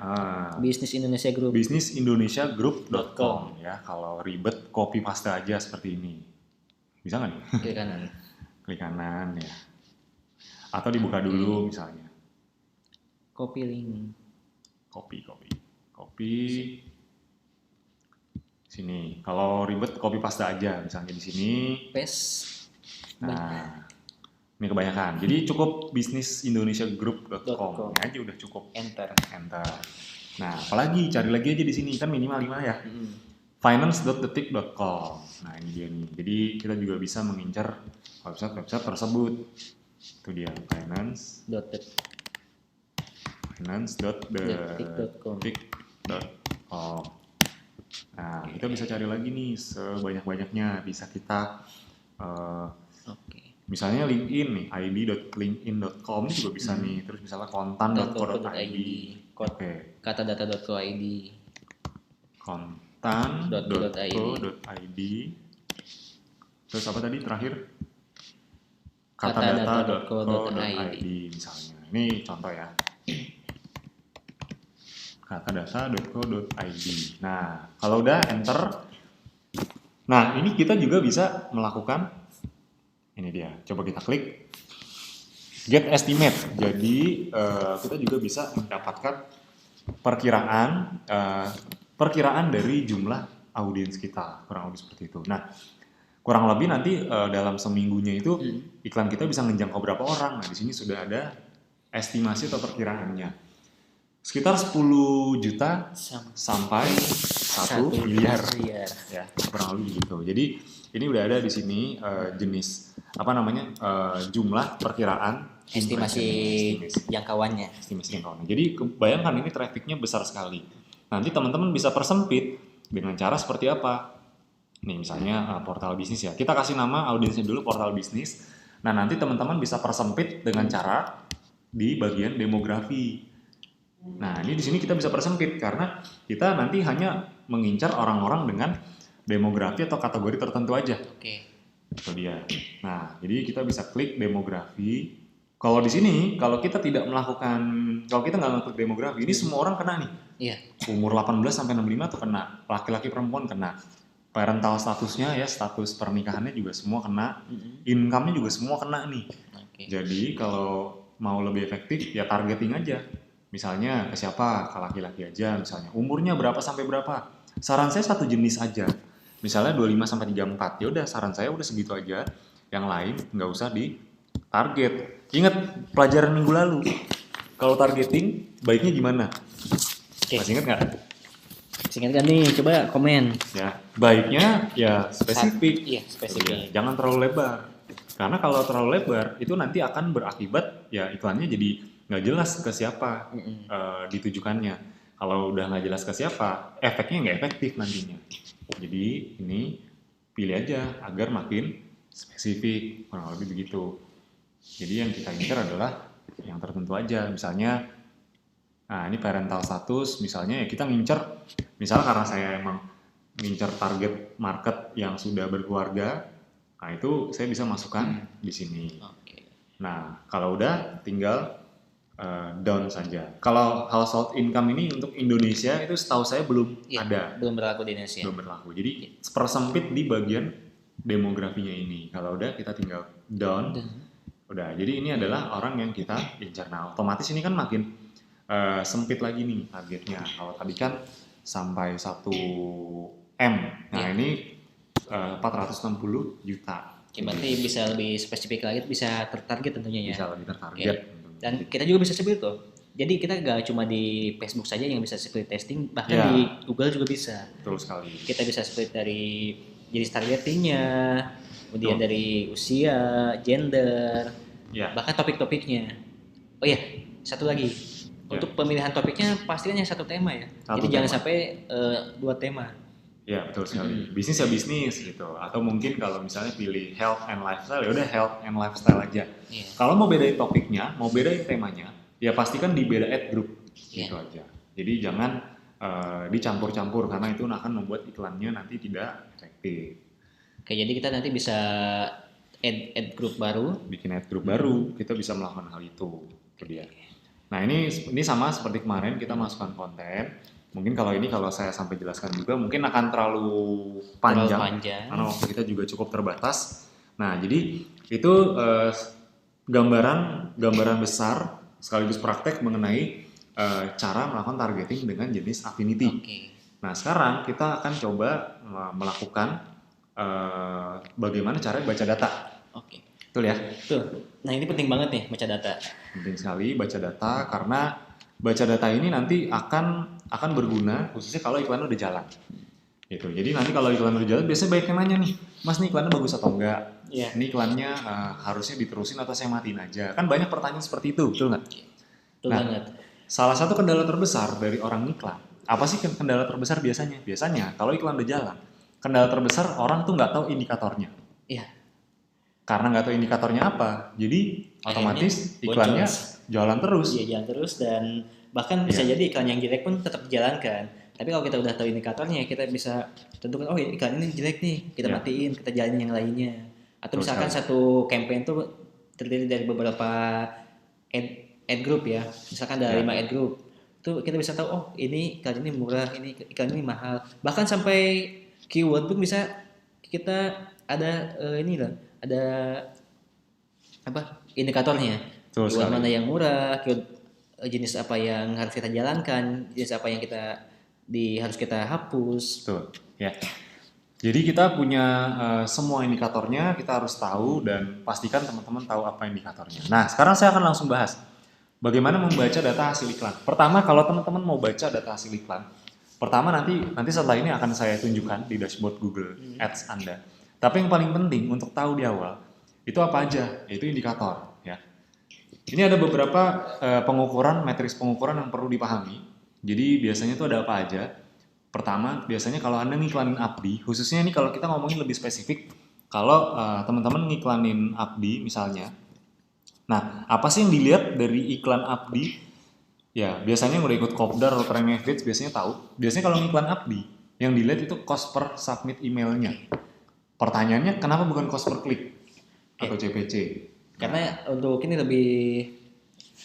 bisnisindonesiagroup.com ya. Kalau ribet copy paste aja seperti ini. Bisa nggak nih? Klik kanan. Klik kanan ya. Atau dibuka dulu misalnya. Copy link. Copy. Sini. Kalau ribet copy paste aja misalnya di sini. Paste. Nah, ini kebanyakan. Jadi cukup bisnisindonesiagroup.com. Ini aja udah cukup. Enter. Nah, apalagi cari lagi aja di sini kan minimal 5 ya. finance.detik.com. Nah, ini dia nih. Jadi kita juga bisa mengincar website tersebut. Itu dia finance.detik.com. Nah, kita bisa cari lagi nih sebanyak-banyaknya. Bisa kita misalnya LinkedIn nih, id.linkedin.com ini juga bisa nih. Terus misalnya kontan.co.id, katadata.co.id, kontan.co.id. Terus apa tadi terakhir? katadata.co.id misalnya. Ini contoh ya. katadata.co.id. Nah, kalau udah enter, nah ini kita juga bisa melakukan, ini dia, coba kita klik get estimate. Jadi kita juga bisa mendapatkan perkiraan dari jumlah audiens kita, kurang lebih seperti itu. Nah, kurang lebih nanti dalam seminggunya itu iklan kita bisa menjangkau berapa orang. Nah, di sini sudah ada estimasi atau perkiraannya. Sekitar 10 juta sampai 1 miliar. Ya, kurang lebih gitu. Jadi ini udah ada di sini jenis jumlah perkiraan estimasi jangkauannya. Jadi bayangkan ini trafficnya besar sekali. Nanti teman-teman bisa persempit dengan cara seperti apa? Nih misalnya portal bisnis ya. Kita kasih nama audiensnya dulu portal bisnis. Nah, nanti teman-teman bisa persempit dengan cara di bagian demografi. Nah, ini di sini kita bisa persempit karena kita nanti hanya mengincar orang-orang dengan demografi atau kategori tertentu aja. Oke. Itu dia. Nah, jadi kita bisa klik demografi. Kalau di sini, kalau kita nggak ngeklik demografi, ini semua orang kena nih. Iya. Umur 18 sampai 65 tuh kena, laki-laki perempuan kena. Parental statusnya ya, status pernikahannya juga semua kena. Income-nya juga semua kena nih. Oke. Jadi kalau mau lebih efektif ya targeting aja. Misalnya ke siapa? Ke laki-laki aja misalnya. Umurnya berapa sampai berapa? Saran saya satu jenis aja. Misalnya 25 sampai 34. Ya udah saran saya udah segitu aja. Yang lain nggak usah di target. Ingat pelajaran minggu lalu. Kalau targeting baiknya gimana? Oke. Masih ingat nggak? Ingat kan nih, coba komen. Ya, baiknya ya spesifik. Iya, spesifik. Jangan terlalu lebar. Karena kalau terlalu lebar itu nanti akan berakibat ya iklannya jadi nggak jelas ke siapa ditujukannya. Kalau udah nggak jelas ke siapa, efeknya nggak efektif nantinya. Jadi ini pilih aja agar makin spesifik, kurang lebih begitu. Jadi yang kita incar adalah yang tertentu aja. Misalnya, nah ini parental status, misalnya ya kita ngincer, misal karena saya emang ngincer target market yang sudah berkeluarga, nah itu saya bisa masukkan di sini. Oke. Nah kalau udah tinggal down saja. Kalau household income ini untuk Indonesia itu setahu saya belum ada. Belum berlaku di Indonesia. Belum berlaku. Jadi persempit di bagian demografinya ini. Kalau udah kita tinggal down. Udah. Jadi ini adalah orang yang kita incar. Nah otomatis ini kan makin sempit lagi nih targetnya. Kalau tadi kan sampai 1M. Nah ini 460 juta. Oke, berarti bisa lebih spesifik lagi, bisa tertarget tentunya ya. Bisa lebih tertarget. Dan kita juga bisa split tuh. Jadi kita gak cuma di Facebook saja yang bisa split testing, bahkan di Google juga bisa. Betul sekali. Kita bisa split dari jenis targetingnya, kemudian dari usia, gender, bahkan topik-topiknya. Oh iya, satu lagi. Untuk pemilihan topiknya pastikan yang satu tema ya. Jadi jangan sampai 2 tema. Ya betul sekali. Bisnis ya bisnis gitu. Atau mungkin kalau misalnya pilih health and lifestyle ya udah health and lifestyle aja. Kalau mau bedain topiknya, mau bedain temanya, ya pastikan di beda ad group gitu aja. Jadi jangan dicampur-campur karena itu akan membuat iklannya nanti tidak efektif. Oke, jadi kita nanti bisa add group baru. Bikin ad group baru, kita bisa melakukan hal itu. Itu dia. Nah ini sama seperti kemarin kita masukkan konten. Mungkin kalau saya sampai jelaskan juga mungkin akan terlalu panjang. Karena waktu kita juga cukup terbatas. Nah jadi itu gambaran besar sekaligus praktek mengenai cara melakukan targeting dengan jenis affinity. Nah sekarang kita akan coba melakukan bagaimana cara baca data. Betul ya? Betul. Nah ini penting banget nih baca data. Penting sekali baca data karena baca data ini nanti akan berguna khususnya kalau iklan udah jalan. Gitu. Jadi nanti kalau iklan udah jalan biasanya banyak yang nanya nih, Mas nih iklannya bagus atau enggak? Ini iklannya harusnya diterusin atau saya matiin aja? Kan banyak pertanyaan seperti itu, betul nggak? Betul banget. Salah satu kendala terbesar dari orang iklan, apa sih kendala terbesar biasanya? Biasanya kalau iklan udah jalan, kendala terbesar orang tuh nggak tahu indikatornya. Iya. Karena nggak tahu indikatornya apa, jadi otomatis iklannya jalan terus. Iya, jalan terus dan bahkan bisa jadi iklan yang jelek pun tetap dijalankan. Tapi kalau kita udah tahu indikatornya, kita bisa tentukan, oh iklan ini jelek nih, kita matiin, kita jalanin yang lainnya. Atau misalkan satu campaign itu terdiri dari beberapa ad group ya, misalkan ada 5 ad group, itu kita bisa tahu, oh ini iklan ini murah, ini iklan ini mahal. Bahkan sampai keyword pun bisa kita ada ada indikatornya. Keyword mana yang murah, keyword jenis apa yang harus kita jalankan, jenis apa yang harus kita hapus. Betul. Ya. Jadi kita punya semua indikatornya, kita harus tahu dan pastikan teman-teman tahu apa indikatornya. Nah, sekarang saya akan langsung bahas bagaimana membaca data hasil iklan. Pertama, kalau teman-teman mau baca data hasil iklan, pertama nanti setelah ini akan saya tunjukkan di dashboard Google Ads Anda. Tapi yang paling penting untuk tahu di awal itu apa aja, yaitu indikator. Ya. Ini ada beberapa matriks pengukuran yang perlu dipahami. Jadi biasanya itu ada apa aja. Pertama, biasanya kalau Anda ngiklanin APDI, khususnya ini kalau kita ngomongin lebih spesifik kalau teman-teman ngiklanin Abdi misalnya, nah apa sih yang dilihat dari iklan Abdi? Ya biasanya yang udah ikut Kopdar atau Trend Message biasanya tahu. Biasanya kalau ngiklan Abdi, yang dilihat itu cost per submit emailnya. Pertanyaannya kenapa bukan cost per klik atau CPC? Karena untuk ini lebih,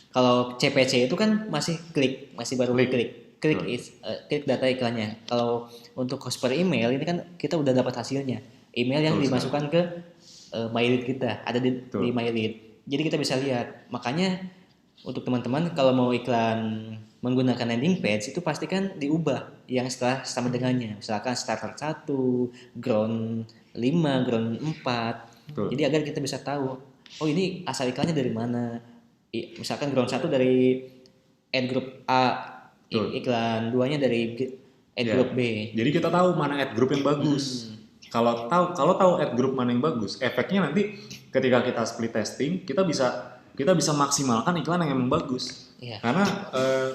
kalau CPC itu kan masih klik, masih baru klik klik data iklannya. Kalau untuk cost per email ini kan kita udah dapat hasilnya. Email yang dimasukkan ke MyLead kita, ada di MyLead. Jadi kita bisa lihat. Makanya untuk teman-teman kalau mau iklan menggunakan landing page itu pastikan diubah yang setelah sama dengannya. Misalkan starter 1, ground 5, ground 4. Jadi agar kita bisa tahu, oh ini asal iklannya dari mana. Misalkan ground 1 dari ad group A, iklan 2-nya dari ad group B. Jadi kita tahu mana ad group yang bagus. Kalau tahu ad group mana yang bagus, efeknya nanti ketika kita split testing, kita bisa maksimalkan iklan yang emang bagus. Karena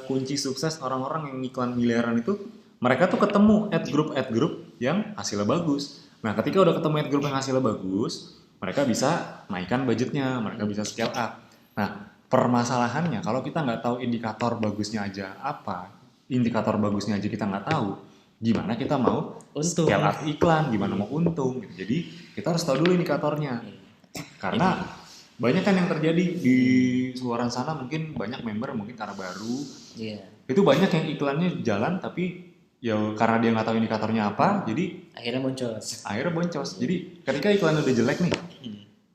kunci sukses orang-orang yang iklan miliaran itu, mereka tuh ketemu ad group yang hasilnya bagus. Nah, ketika udah ketemu ad group yang hasilnya bagus, mereka bisa naikkan budgetnya, mereka bisa scale up. Nah, permasalahannya kalau kita nggak tahu indikator bagusnya aja apa, indikator bagusnya aja kita nggak tahu, gimana kita mau scale up iklan, gimana mau untung gitu. Jadi kita harus tahu dulu indikatornya. Karena banyak kan yang terjadi di luaran sana, mungkin banyak member mungkin karena baru. Itu banyak yang iklannya jalan tapi ya karena dia nggak tahu indikatornya apa, jadi akhirnya boncos. Jadi ketika iklan udah jelek nih,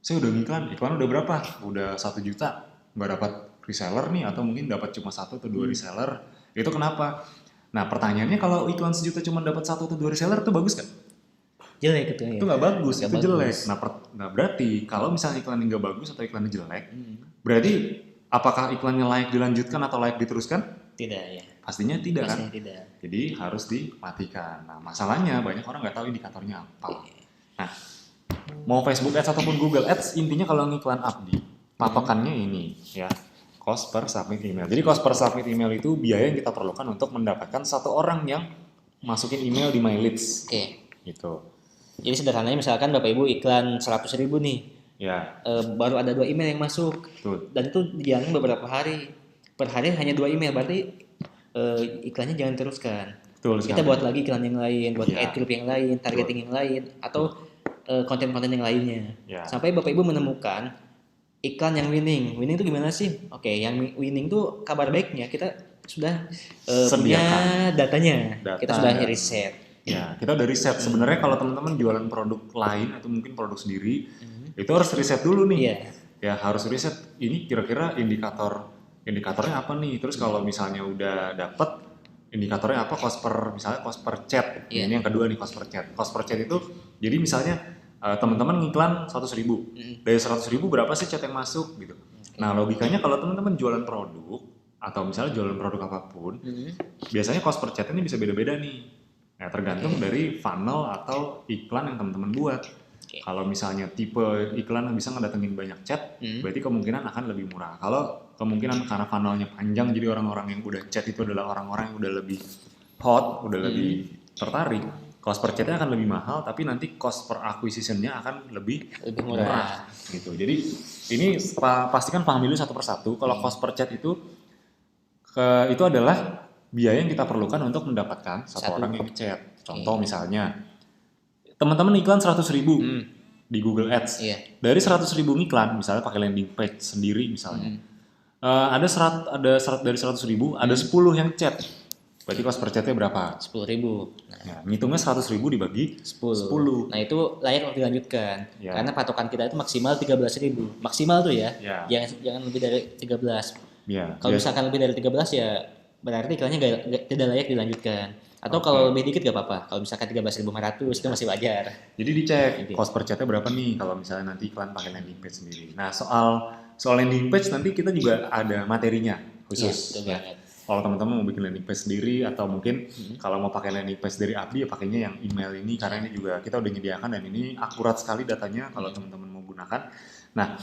saya udah iklan udah berapa? Udah 1 juta, nggak dapat reseller nih, atau mungkin dapat cuma 1 atau 2 reseller. Itu kenapa? Nah pertanyaannya, kalau iklan 1 juta cuma dapat 1 atau 2 reseller, itu bagus kan? Jelek itu ya. Itu nggak bagus, itu jelek. Nah berarti kalau misalnya iklannya nggak bagus atau iklannya jelek, berarti apakah iklannya layak dilanjutkan atau layak diteruskan? Tidak ya. Pastinya tidak kan? Tidak. Jadi harus dimatikan. Nah masalahnya banyak orang nggak tahu indikatornya apa. Nah mau Facebook Ads ataupun Google Ads, intinya kalau ngiklan Abdi, patokannya ini ya, cost per submit email. Jadi cost per submit email itu biaya yang kita perlukan untuk mendapatkan 1 orang yang masukin email di MyLeads. Gitu. Jadi sederhananya misalkan Bapak Ibu iklan 100.000 nih. Ya. Baru ada 2 email yang masuk. Dan itu dijalankan beberapa hari. Per hari hanya 2 email, berarti iklannya jangan teruskan. Kita buat lagi iklan yang lain, buat ad group yang lain, targeting yang lain, atau konten-konten yang lainnya. Sampai Bapak Ibu menemukan iklan yang winning. Winning itu gimana sih? Oke, yang winning tuh kabar baiknya kita sudah punya datanya. Kita sudah riset. Ya, kita udah riset. Sebenarnya kalau teman-teman jualan produk lain atau mungkin produk sendiri, itu harus riset dulu nih. Ya, harus riset ini kira-kira indikatornya apa nih. Terus kalau misalnya udah dapet indikatornya apa, misalnya cost per chat. Ini yang kedua nih, cost per chat. Cost per chat itu jadi misalnya teman-teman ngiklan 100.000. Dari 100.000 berapa sih chat yang masuk gitu. Nah, logikanya kalau teman-teman jualan produk atau misalnya jualan produk apapun, biasanya cost per chat ini bisa beda-beda nih. Ya, tergantung dari funnel atau iklan yang teman-teman buat. Kalau misalnya tipe iklan yang bisa ngedatengin banyak chat, berarti kemungkinan akan lebih murah. Kalau kemungkinan karena funnelnya panjang, jadi orang-orang yang udah chat itu adalah orang-orang yang udah lebih hot, udah lebih tertarik, cost per chatnya akan lebih mahal, tapi nanti cost per acquisition-nya akan lebih murah. Gitu. Jadi ini pastikan paham dulu satu persatu. Kalau cost per chat itu adalah biaya yang kita perlukan untuk mendapatkan satu orang yang chat. Contoh misalnya, teman-teman iklan 100.000 di Google Ads. Dari 100.000 iklan, misalnya pakai landing page sendiri misalnya, dari 100.000 ada 10 yang chat. Berarti cost per chatnya berapa? 10.000. Nah, ngitungnya 100.000 dibagi 10. Nah itu layak untuk dilanjutkan. Karena patokan kita itu maksimal 13.000. Maksimal tuh ya. Jangan lebih dari 13. Kalau misalkan lebih dari 13 ya berarti iklannya tidak layak dilanjutkan. Atau kalau lebih dikit gak apa-apa. Kalau misalkan 13.500 itu masih wajar. Jadi dicek cost per chatnya berapa nih kalau misalnya nanti iklan pakai landing page sendiri. Nah soal landing page nanti kita juga ada materinya khusus. Kalau teman-teman mau bikin landing page sendiri atau mungkin kalau mau pakai landing page dari Abdi ya pakainya yang email ini, karena ini juga kita udah nyediakan dan ini akurat sekali datanya kalau teman-teman mau gunakan. Nah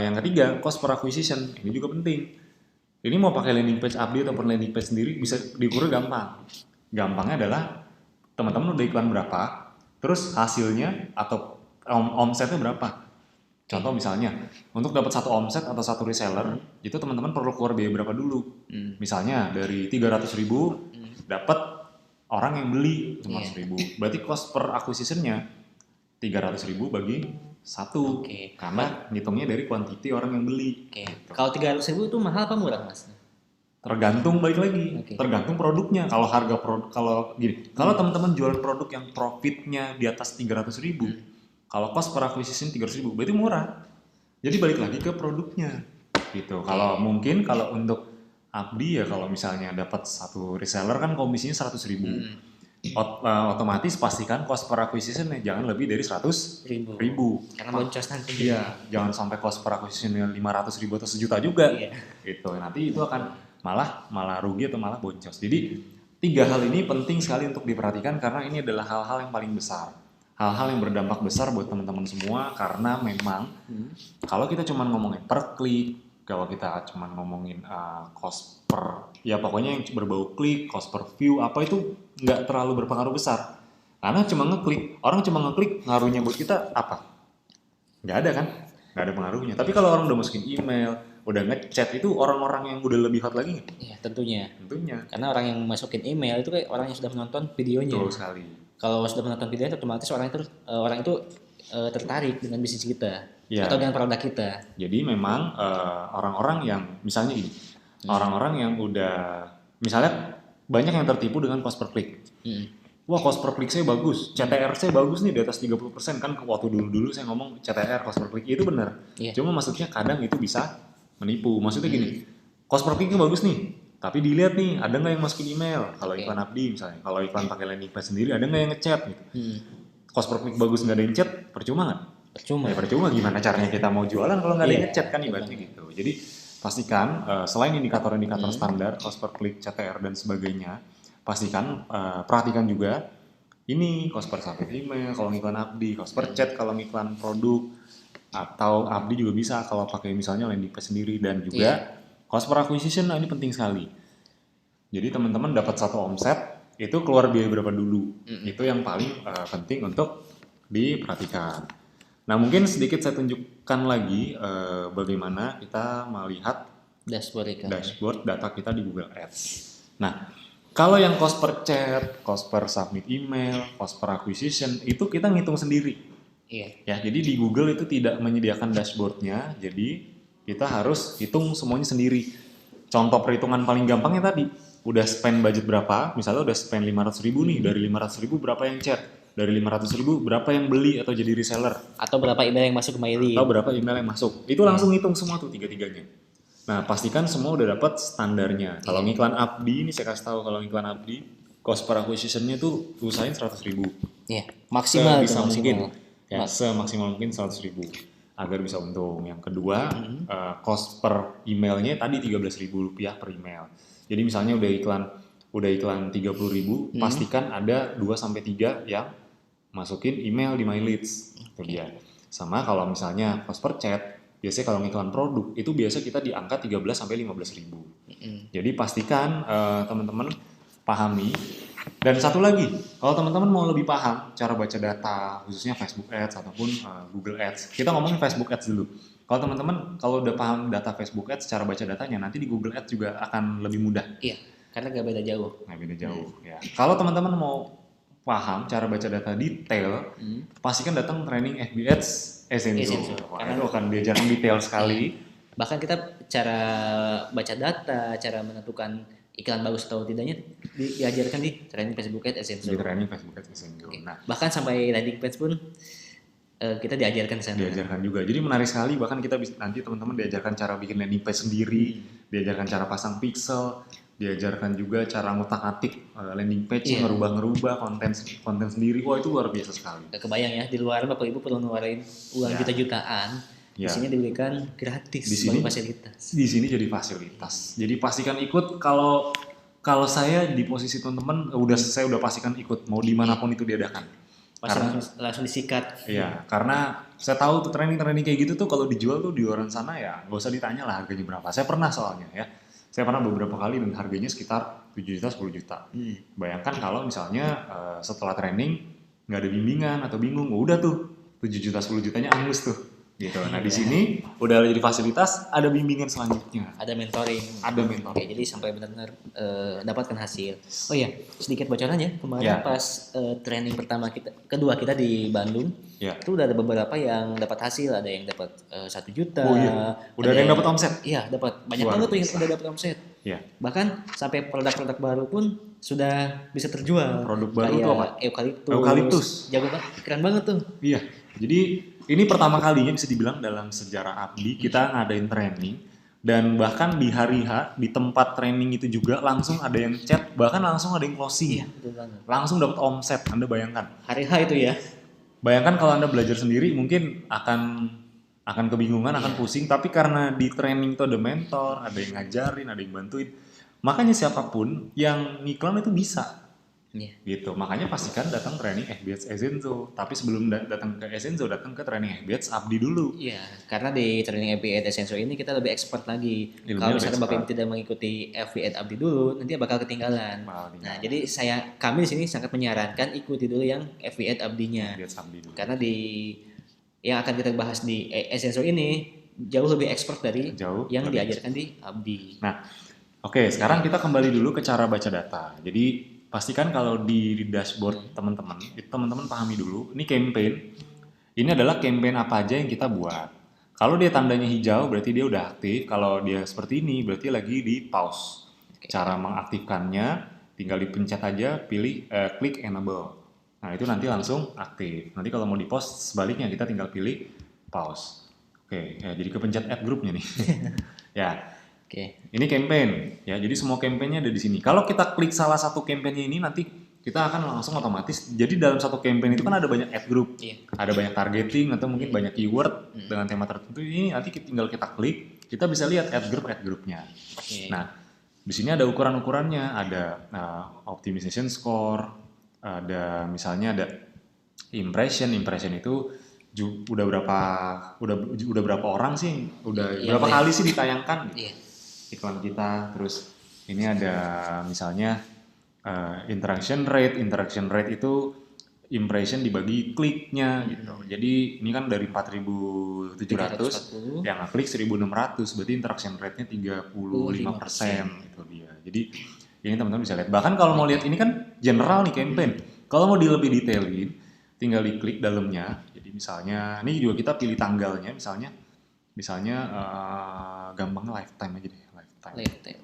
yang ketiga, cost per acquisition ini juga penting. Ini mau pakai landing page Abdi ataupun landing page sendiri bisa diukur gampang. Gampangnya adalah teman-teman udah iklan berapa, terus hasilnya atau omsetnya berapa. Contoh misalnya, untuk dapat satu omset atau satu reseller, itu teman-teman perlu keluar biaya berapa dulu. Misalnya dari 300.000 dapat orang yang beli 500.000. Berarti cost per acquisition-nya 300.000 bagi satu. Karena ngitungnya dari quantity orang yang beli. Gitu. Kalau 300.000 itu mahal apa murah, Mas? Tergantung, balik lagi. Tergantung produknya. Kalau harga produk, kalau teman-teman jual produk yang profitnya di atas 300.000, kalau cost per acquisition 300.000, berarti murah. Jadi balik lagi ke produknya, gitu. Kalau mungkin kalau untuk Abdi ya, kalau misalnya dapat satu reseller kan komisinya 100.000. Otomatis pastikan cost per acquisition jangan lebih dari 100.000. Karena boncos nanti. Iya, jangan sampai cost per acquisition 500.000 atau sejuta juga. Gitu. Nanti itu akan malah rugi atau malah boncos. Jadi 3 hal ini penting sekali untuk diperhatikan karena ini adalah hal-hal yang paling besar. Hal-hal yang berdampak besar buat teman-teman semua karena memang kalau kita cuma ngomongin per klik, kalau kita cuma ngomongin cost per, ya pokoknya yang berbau klik, cost per view, apa itu nggak terlalu berpengaruh besar. Karena cuma ngeklik, orang cuma ngeklik, ngaruhnya buat kita apa? Nggak ada kan? Nggak ada pengaruhnya. Tapi kalau orang udah masukin email, udah ngechat, itu orang-orang yang udah lebih hot lagi nggak? Iya, tentunya. Karena orang yang masukin email itu kayak orang yang sudah menonton videonya. Betul sekali. Kalau sudah menonton videonya, otomatis orang itu tertarik dengan bisnis kita atau dengan produk kita. Jadi memang orang-orang yang misalnya gini, orang-orang yang udah misalnya banyak yang tertipu dengan cost per klik. Wah, cost per klik saya bagus, CTR saya bagus nih di atas 30%. Kan waktu dulu saya ngomong CTR cost per klik itu benar. Cuma maksudnya kadang itu bisa menipu. Maksudnya gini, cost per kliknya bagus nih, tapi dilihat nih ada nggak yang masukin email. Kalau iklan Abdi misalnya, kalau iklan pakai landing page sendiri ada nggak yang ngechat gitu. Cost per klik bagus nggak ada yang chat, percuma nggak? Percuma. Gimana caranya kita mau jualan kalau nggak ada yang ngechat kan ibaratnya gitu. Jadi pastikan selain indikator-indikator standar cost per klik, CTR dan sebagainya, pastikan perhatikan juga ini cost per submit email kalau ngiklan Abdi, cost per chat kalau ngiklan produk, atau Abdi juga bisa kalau pakai misalnya landing page sendiri, dan juga cost per acquisition. Nah, ini penting sekali. Jadi teman-teman dapat satu omset itu keluar biaya berapa dulu, itu yang paling penting untuk diperhatikan. Nah, mungkin sedikit saya tunjukkan lagi bagaimana kita melihat dashboard data kita di Google Ads. Nah, kalau yang cost per chat, cost per submit email, cost per acquisition itu kita ngitung sendiri. Ya, jadi di Google itu tidak menyediakan dashboardnya, jadi kita harus hitung semuanya sendiri. Contoh perhitungan paling gampangnya tadi, udah spend budget berapa, misalnya udah spend 500.000 nih, dari 500.000 berapa yang chat, dari 500.000 berapa yang beli atau jadi reseller, atau berapa email yang masuk ke mailing, atau berapa email yang masuk, itu langsung hitung semua tuh tiga-tiganya. Nah, pastikan semua udah dapat standarnya. Kalau ngiklan Abdi, ini saya kasih tahu, kalau ngiklan Abdi, cost per acquisition-nya tuh usahain 100.000. Maksimal bisa mungkin. Ya, semaksimal mungkin 100.000 agar bisa untung. Yang kedua, cost per emailnya tadi Rp13.000 per email. Jadi misalnya udah iklan 30.000, pastikan ada 2-3 yang masukin email di My Leads. Itu dia. Sama kalau misalnya cost per chat, biasanya kalau ngiklan produk itu biasa kita di angka 13-15.000. Jadi pastikan teman-teman pahami. Dan satu lagi, kalau teman-teman mau lebih paham cara baca data, khususnya Facebook Ads ataupun Google Ads, kita ngomongin Facebook Ads dulu. Kalau teman-teman kalau udah paham data Facebook Ads, cara baca datanya, nanti di Google Ads juga akan lebih mudah. Iya, karena nggak beda jauh. Ya. Kalau teman-teman mau paham cara baca data detail, pastikan datang training FB Ads Essential. Karena itu akan diajarkan detail sekali. Bahkan kita cara baca data, cara menentukan iklan bagus atau tidaknya diajarkan di training Facebook Ads Essential. Nah, bahkan sampai landing page pun kita diajarkan sana. Diajarkan juga. Jadi menarik sekali, bahkan kita nanti teman-teman diajarkan cara bikin landing page sendiri, diajarkan cara pasang pixel, diajarkan juga cara ngutak-atik landing page, ngerubah konten sendiri. Wah, itu luar biasa sekali. Kebayang ya, di luar Bapak Ibu perlu ngeluarin uang juta-jutaan. Di sini diberikan gratis sebagai fasilitas. Di sini jadi fasilitas. Jadi pastikan ikut. Kalau saya di posisi teman-teman, saya udah pastikan ikut mau dimanapun itu diadakan. Langsung disikat. Iya, karena saya tahu tuh training kayak gitu tuh kalau dijual tuh di orang sana ya nggak usah ditanya lah harganya berapa. Saya pernah soalnya ya. Saya pernah beberapa kali dan harganya sekitar 7 juta, 10 juta. Bayangkan kalau misalnya setelah training nggak ada bimbingan atau bingung, udah tuh 7 juta 10 jutanya angus tuh gitu. Nah di sini udah jadi fasilitas, ada bimbingan selanjutnya, ada mentoring. mentoring. Jadi sampai benar-benar dapatkan hasil. Oh iya, sedikit bocoran ya, kemarin pas training kedua kita di Bandung, itu udah ada beberapa yang dapat hasil, ada yang dapat 1 juta. Oh iya, udah ada yang dapat omset. Iya, dapat banyak banget tuh yang udah dapat omset. Iya. Bahkan sampai produk-produk baru pun sudah bisa terjual. Produk baru itu apa? Eukaliptus. Jago banget, keren banget tuh. Iya. Jadi ini pertama kalinya bisa dibilang dalam sejarah Abdi kita ngadain training, dan bahkan di hari H di tempat training itu juga langsung ada yang chat, bahkan langsung ada yang closing. Iya, betul banget. Langsung dapat omset. Anda bayangkan. Hari H itu ya. Bayangkan kalau Anda belajar sendiri mungkin akan kebingungan, akan pusing, tapi karena di training itu ada mentor, ada yang ngajarin, ada yang bantuin. Makanya siapapun yang ngiklan itu bisa. Gitu. Makanya pastikan datang training FBH Essenzo. Tapi sebelum datang ke Essenzo, datang ke training FBH Abdi dulu. Iya, karena di training FBH Essenzo ini kita lebih expert lagi. Kalau misalnya Bapak tidak mengikuti FBH Abdi dulu, nanti bakal ketinggalan. Nah, jadi kami di sini sangat menyarankan ikuti dulu yang FBH Abdinya. Karena yang akan kita bahas di Essenzo ini jauh lebih expert dari yang diajarkan di Abdi. Nah, oke, sekarang kita kembali dulu ke cara baca data. Jadi pastikan kalau di dashboard teman-teman, itu teman-teman pahami dulu, ini campaign. Ini adalah campaign apa aja yang kita buat. Kalau dia tandanya hijau berarti dia udah aktif, kalau dia seperti ini berarti lagi di pause. Cara mengaktifkannya tinggal dipencet aja, pilih klik enable. Nah, itu nanti langsung aktif. Nanti kalau mau di post sebaliknya kita tinggal pilih pause. Oke, ya jadi kepencet add grupnya nih. Ya. Ini campaign ya, jadi semua campaignnya ada di sini. Kalau kita klik salah satu campaignnya ini, nanti kita akan langsung otomatis. Jadi dalam satu campaign itu kan ada banyak ad group, ada banyak targeting atau mungkin banyak keyword dengan tema tertentu. Ini nanti tinggal kita klik, kita bisa lihat ad groupnya. Nah, di sini ada ukurannya, ada optimization score, ada misalnya ada impression itu udah berapa orang sih, berapa kali sih ditayangkan iklan kita. Terus ini ada misalnya interaction rate itu impression dibagi kliknya gitu. Jadi ini kan dari 4.700 yang ngeklik 1.600, berarti interaction rate-nya 35% itu dia. Jadi ini teman-teman bisa lihat. Bahkan kalau mau lihat ini kan general nih campaign. Kalau mau lebih detailin tinggal diklik dalamnya. Jadi misalnya ini juga kita pilih tanggalnya, misalnya gampangnya lifetime aja deh.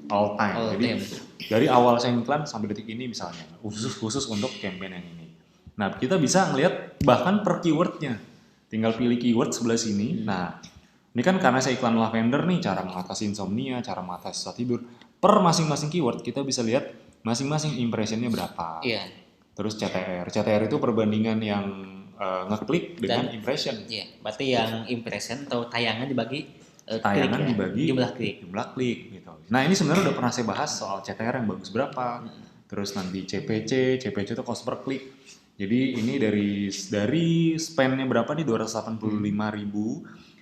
All time. Jadi dari awal saya iklan sampai detik ini misalnya, khusus untuk campaign yang ini. Nah, kita bisa ngelihat bahkan per keywordnya. Tinggal pilih keyword sebelah sini. Nah, ini kan karena saya iklan lavender nih, cara mengatasi insomnia, cara mengatasi susah tidur. Per masing-masing keyword kita bisa lihat masing-masing impressionnya berapa. Terus CTR itu perbandingan yang ngeklik dengan impression. Berarti yang impression atau tayangan dibagi dibagi jumlah klik gitu. Nah, ini sebenarnya udah pernah saya bahas soal CTR yang bagus berapa. Terus nanti CPC itu cost per klik. Jadi ini dari spend-nya berapa nih, 285.000,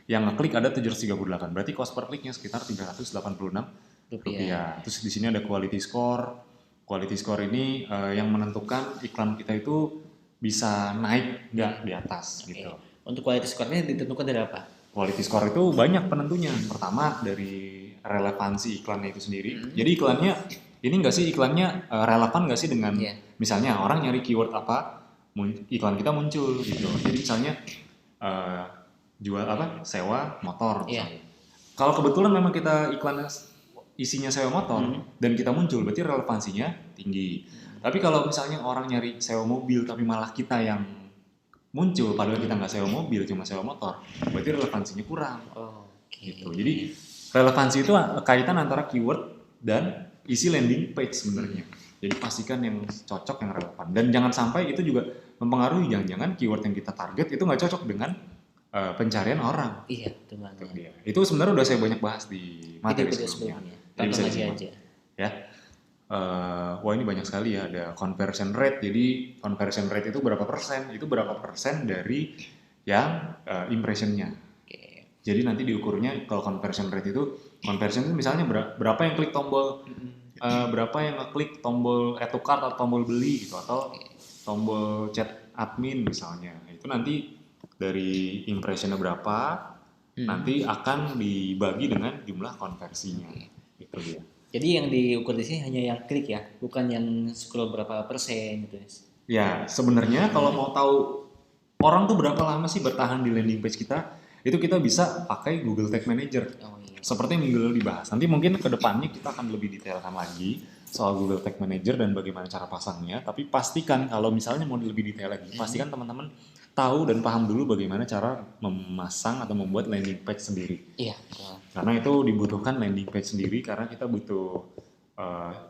yang ngeklik ada 738. Berarti cost per kliknya sekitar 386 rupiah. Terus di sini ada quality score. Quality score ini yang menentukan iklan kita itu bisa naik nggak di atas gitu. Untuk quality score-nya ditentukan dari apa? Quality score itu banyak penentunya. Pertama dari relevansi iklannya itu sendiri. Jadi iklannya relevan nggak sih dengan misalnya orang nyari keyword apa, iklan kita muncul gitu. Jadi misalnya sewa motor misalnya. Kalau kebetulan memang kita iklan isinya sewa motor dan kita muncul, berarti relevansinya tinggi. Tapi kalau misalnya orang nyari sewa mobil tapi malah kita yang muncul padahal kita nggak sewa mobil, cuma sewa motor, berarti relevansinya kurang. Gitu. Jadi relevansi itu kaitan antara keyword dan isi landing page sebenarnya. Jadi pastikan yang cocok, yang relevan. Dan jangan sampai itu juga mempengaruhi, jangan-jangan keyword yang kita target itu nggak cocok dengan pencarian orang. Iya, betul banget. Itu sebenarnya udah saya banyak bahas di materi sebelumnya. Jadi bisa aja. Ya. Wah, ini banyak sekali ya, ada conversion rate. Jadi conversion rate itu berapa persen? Itu berapa persen dari yang impressionnya. Jadi nanti diukurnya kalau conversion itu misalnya berapa yang klik tombol, berapa yang ngeklik tombol add to cart atau tombol beli gitu, atau tombol chat admin misalnya. Itu nanti dari impressionnya berapa, nanti akan dibagi dengan jumlah konversinya. Itu dia. Jadi yang diukur di sini hanya yang klik ya, bukan yang scroll berapa persen gitu. Ya, sebenarnya kalau mau tahu orang tuh berapa lama sih bertahan di landing page kita, itu kita bisa pakai Google Tag Manager. Oh, iya. Seperti yang minggu lalu dibahas. Nanti mungkin ke depannya kita akan lebih detailkan lagi soal Google Tag Manager dan bagaimana cara pasangnya. Tapi pastikan kalau misalnya mau lebih detail lagi, pastikan teman-teman tahu dan paham dulu bagaimana cara memasang atau membuat landing page sendiri. Iya. Karena itu dibutuhkan landing page sendiri karena kita butuh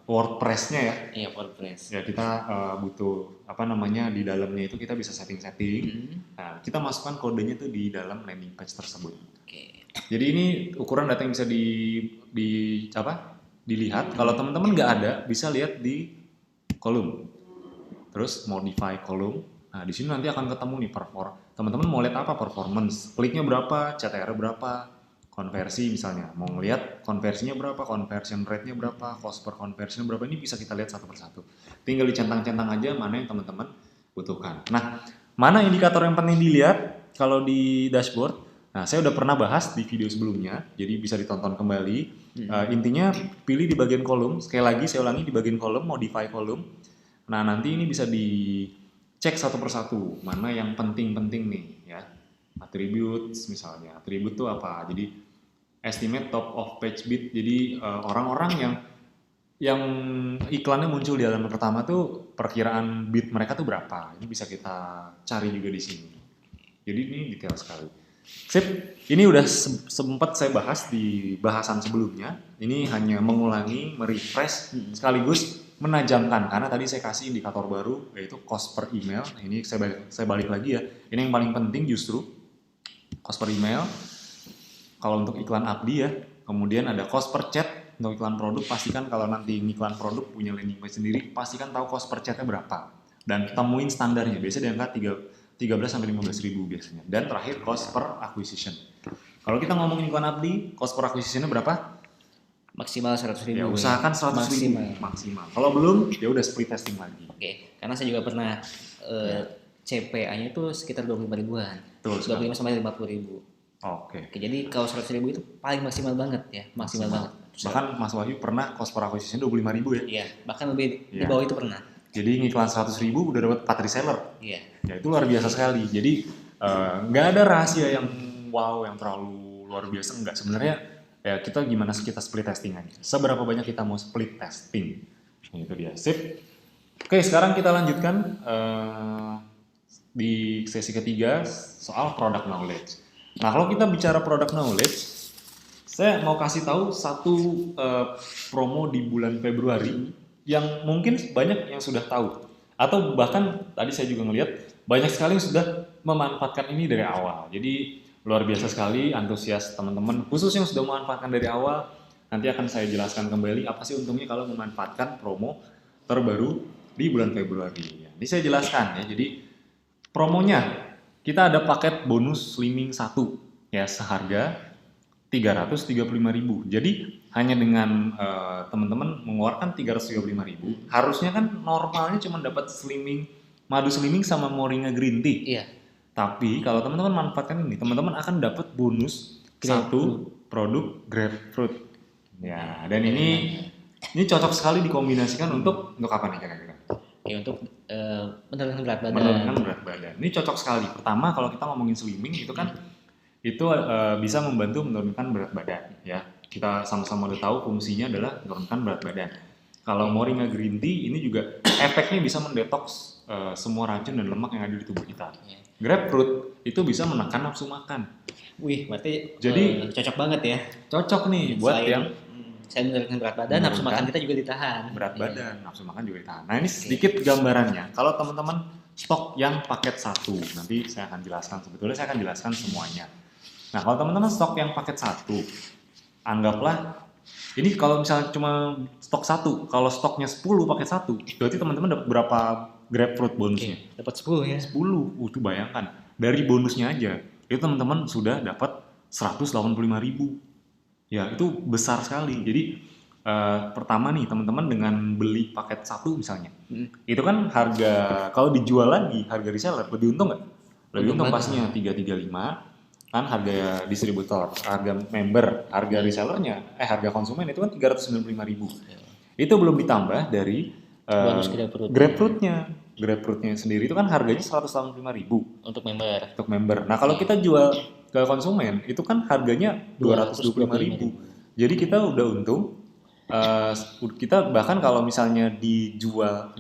WordPress-nya ya. Iya, WordPress. Ya kita butuh apa namanya di dalamnya itu kita bisa setting-setting. Nah, kita masukkan kodenya tuh di dalam landing page tersebut. Oke. Jadi ini ukuran data yang bisa dilihat. Kalau teman-teman nggak ada, bisa lihat di kolom. Terus modify kolom. Nah, di sini nanti akan ketemu nih teman-teman mau lihat apa performance, kliknya berapa, CTR berapa, konversi misalnya. Mau ngelihat konversinya berapa, conversion rate-nya berapa, cost per conversion berapa, ini bisa kita lihat satu persatu. Tinggal dicentang-centang aja mana yang teman-teman butuhkan. Nah, mana indikator yang penting dilihat kalau di dashboard? Nah, saya udah pernah bahas di video sebelumnya, jadi bisa ditonton kembali. Intinya pilih di bagian kolom, sekali lagi saya ulangi di bagian kolom, modify kolom. Nah, nanti ini bisa dicek satu persatu, mana yang penting-penting nih ya. Attributes misalnya, atribut itu apa? Jadi estimate top of page bid, jadi orang-orang yang iklannya muncul di halaman pertama tuh perkiraan bid mereka tuh berapa? Ini bisa kita cari juga di sini. Jadi ini detail sekali. Sip, ini udah sempat saya bahas di bahasan sebelumnya. Ini hanya mengulangi, merefresh, sekaligus menajamkan karena tadi saya kasih indikator baru yaitu cost per email. Nah, ini saya balik lagi ya. Ini yang paling penting justru cost per email. Kalau untuk iklan abdi ya, kemudian ada cost per chat untuk iklan produk. Pastikan kalau nanti iklan produk punya landing page sendiri, pastikan tahu cost per chatnya berapa dan temuin standarnya. Biasanya di angka 13 sampai 15 ribu biasanya. Dan terakhir cost per acquisition. Kalau kita ngomongin iklan abdi, cost per acquisitionnya berapa? Maksimal 100.000. Ya, usahakan 100.000 maksimal. Kalau belum, ya udah split testing lagi. Oke, karena saya juga pernah CPA-nya itu sekitar 25 ribuan. 25 sampai 50 ribu. Oke. Jadi kalau 100.000 itu paling maksimal banget ya, maksimal banget. Bahkan Mas Wahyu pernah cost per acquisition 25.000 ya? Iya, bahkan lebih di bawah itu pernah. Jadi ngiklan 100.000 udah dapat 4 reseller. Iya. Ya itu luar biasa sekali. Jadi nggak ada rahasia yang wow, yang terlalu luar biasa, enggak. Sebenarnya ya kita gimana kita split testing aja. Seberapa banyak kita mau split testing. Nah, itu dia. Sip. Oke, sekarang kita lanjutkan di sesi ketiga soal product knowledge. Nah, kalau kita bicara product knowledge, saya mau kasih tahu satu promo di bulan Februari yang mungkin banyak yang sudah tahu. Atau bahkan tadi saya juga ngelihat banyak sekali yang sudah memanfaatkan ini dari awal. Jadi luar biasa sekali antusias teman-teman, khusus yang sudah memanfaatkan dari awal. Nanti akan saya jelaskan kembali apa sih untungnya kalau memanfaatkan promo terbaru di bulan Februari. Ini saya jelaskan ya. Jadi promonya kita ada paket bonus slimming 1 ya seharga 335.000. Jadi hanya dengan teman-teman mengeluarkan 335.000, harusnya kan normalnya cuma dapat madu slimming sama moringa green tea. Iya. Tapi kalau teman-teman manfaatkan ini, teman-teman akan dapat bonus satu produk grapefruit. Ya, dan ini cocok sekali dikombinasikan untuk apa nih kira-kira? Ya untuk menurunkan berat badan. Menurunkan berat badan. Ini cocok sekali. Pertama kalau kita ngomongin slimming itu kan itu bisa membantu menurunkan berat badan ya. Kita sama-sama udah tahu fungsinya adalah menurunkan berat badan. Kalau moringa green tea ini juga efeknya bisa mendetoks semua racun dan lemak yang ada di tubuh kita. Grapefruit itu bisa menekan nafsu makan. Wih, berarti jadi cocok banget ya. Cocok nih buat yang saya menurunkan berat badan, nafsu makan kita juga ditahan. Berat badan, nafsu makan juga ditahan. Nah ini sedikit gambarannya. Kalau teman-teman stok yang paket 1, nanti saya akan jelaskan. Sebetulnya saya akan jelaskan semuanya. Nah kalau teman-teman stok yang paket 1, anggaplah ini kalau misalnya cuma stok 1, kalau stoknya 10 paket 1, berarti teman-teman dapat berapa grapefruit bonusnya? Dapat 10 ya. 10, itu bayangkan. Dari bonusnya aja, itu teman-teman sudah dapat 185.000. Ya itu besar sekali. Jadi pertama nih teman-teman dengan beli paket 1 misalnya, itu kan harga kalau dijual lagi harga reseller lebih untung nggak? Lebih untung pastinya 335 kan harga distributor, harga member, harga resellernya, harga konsumen itu kan 395.000. Itu belum ditambah dari bonus grapefruitnya sendiri itu kan harganya 185.000 untuk member. Nah kalau kita jual ke konsumen itu kan harganya 225.000. Jadi kita udah untung. Kita bahkan kalau misalnya dijual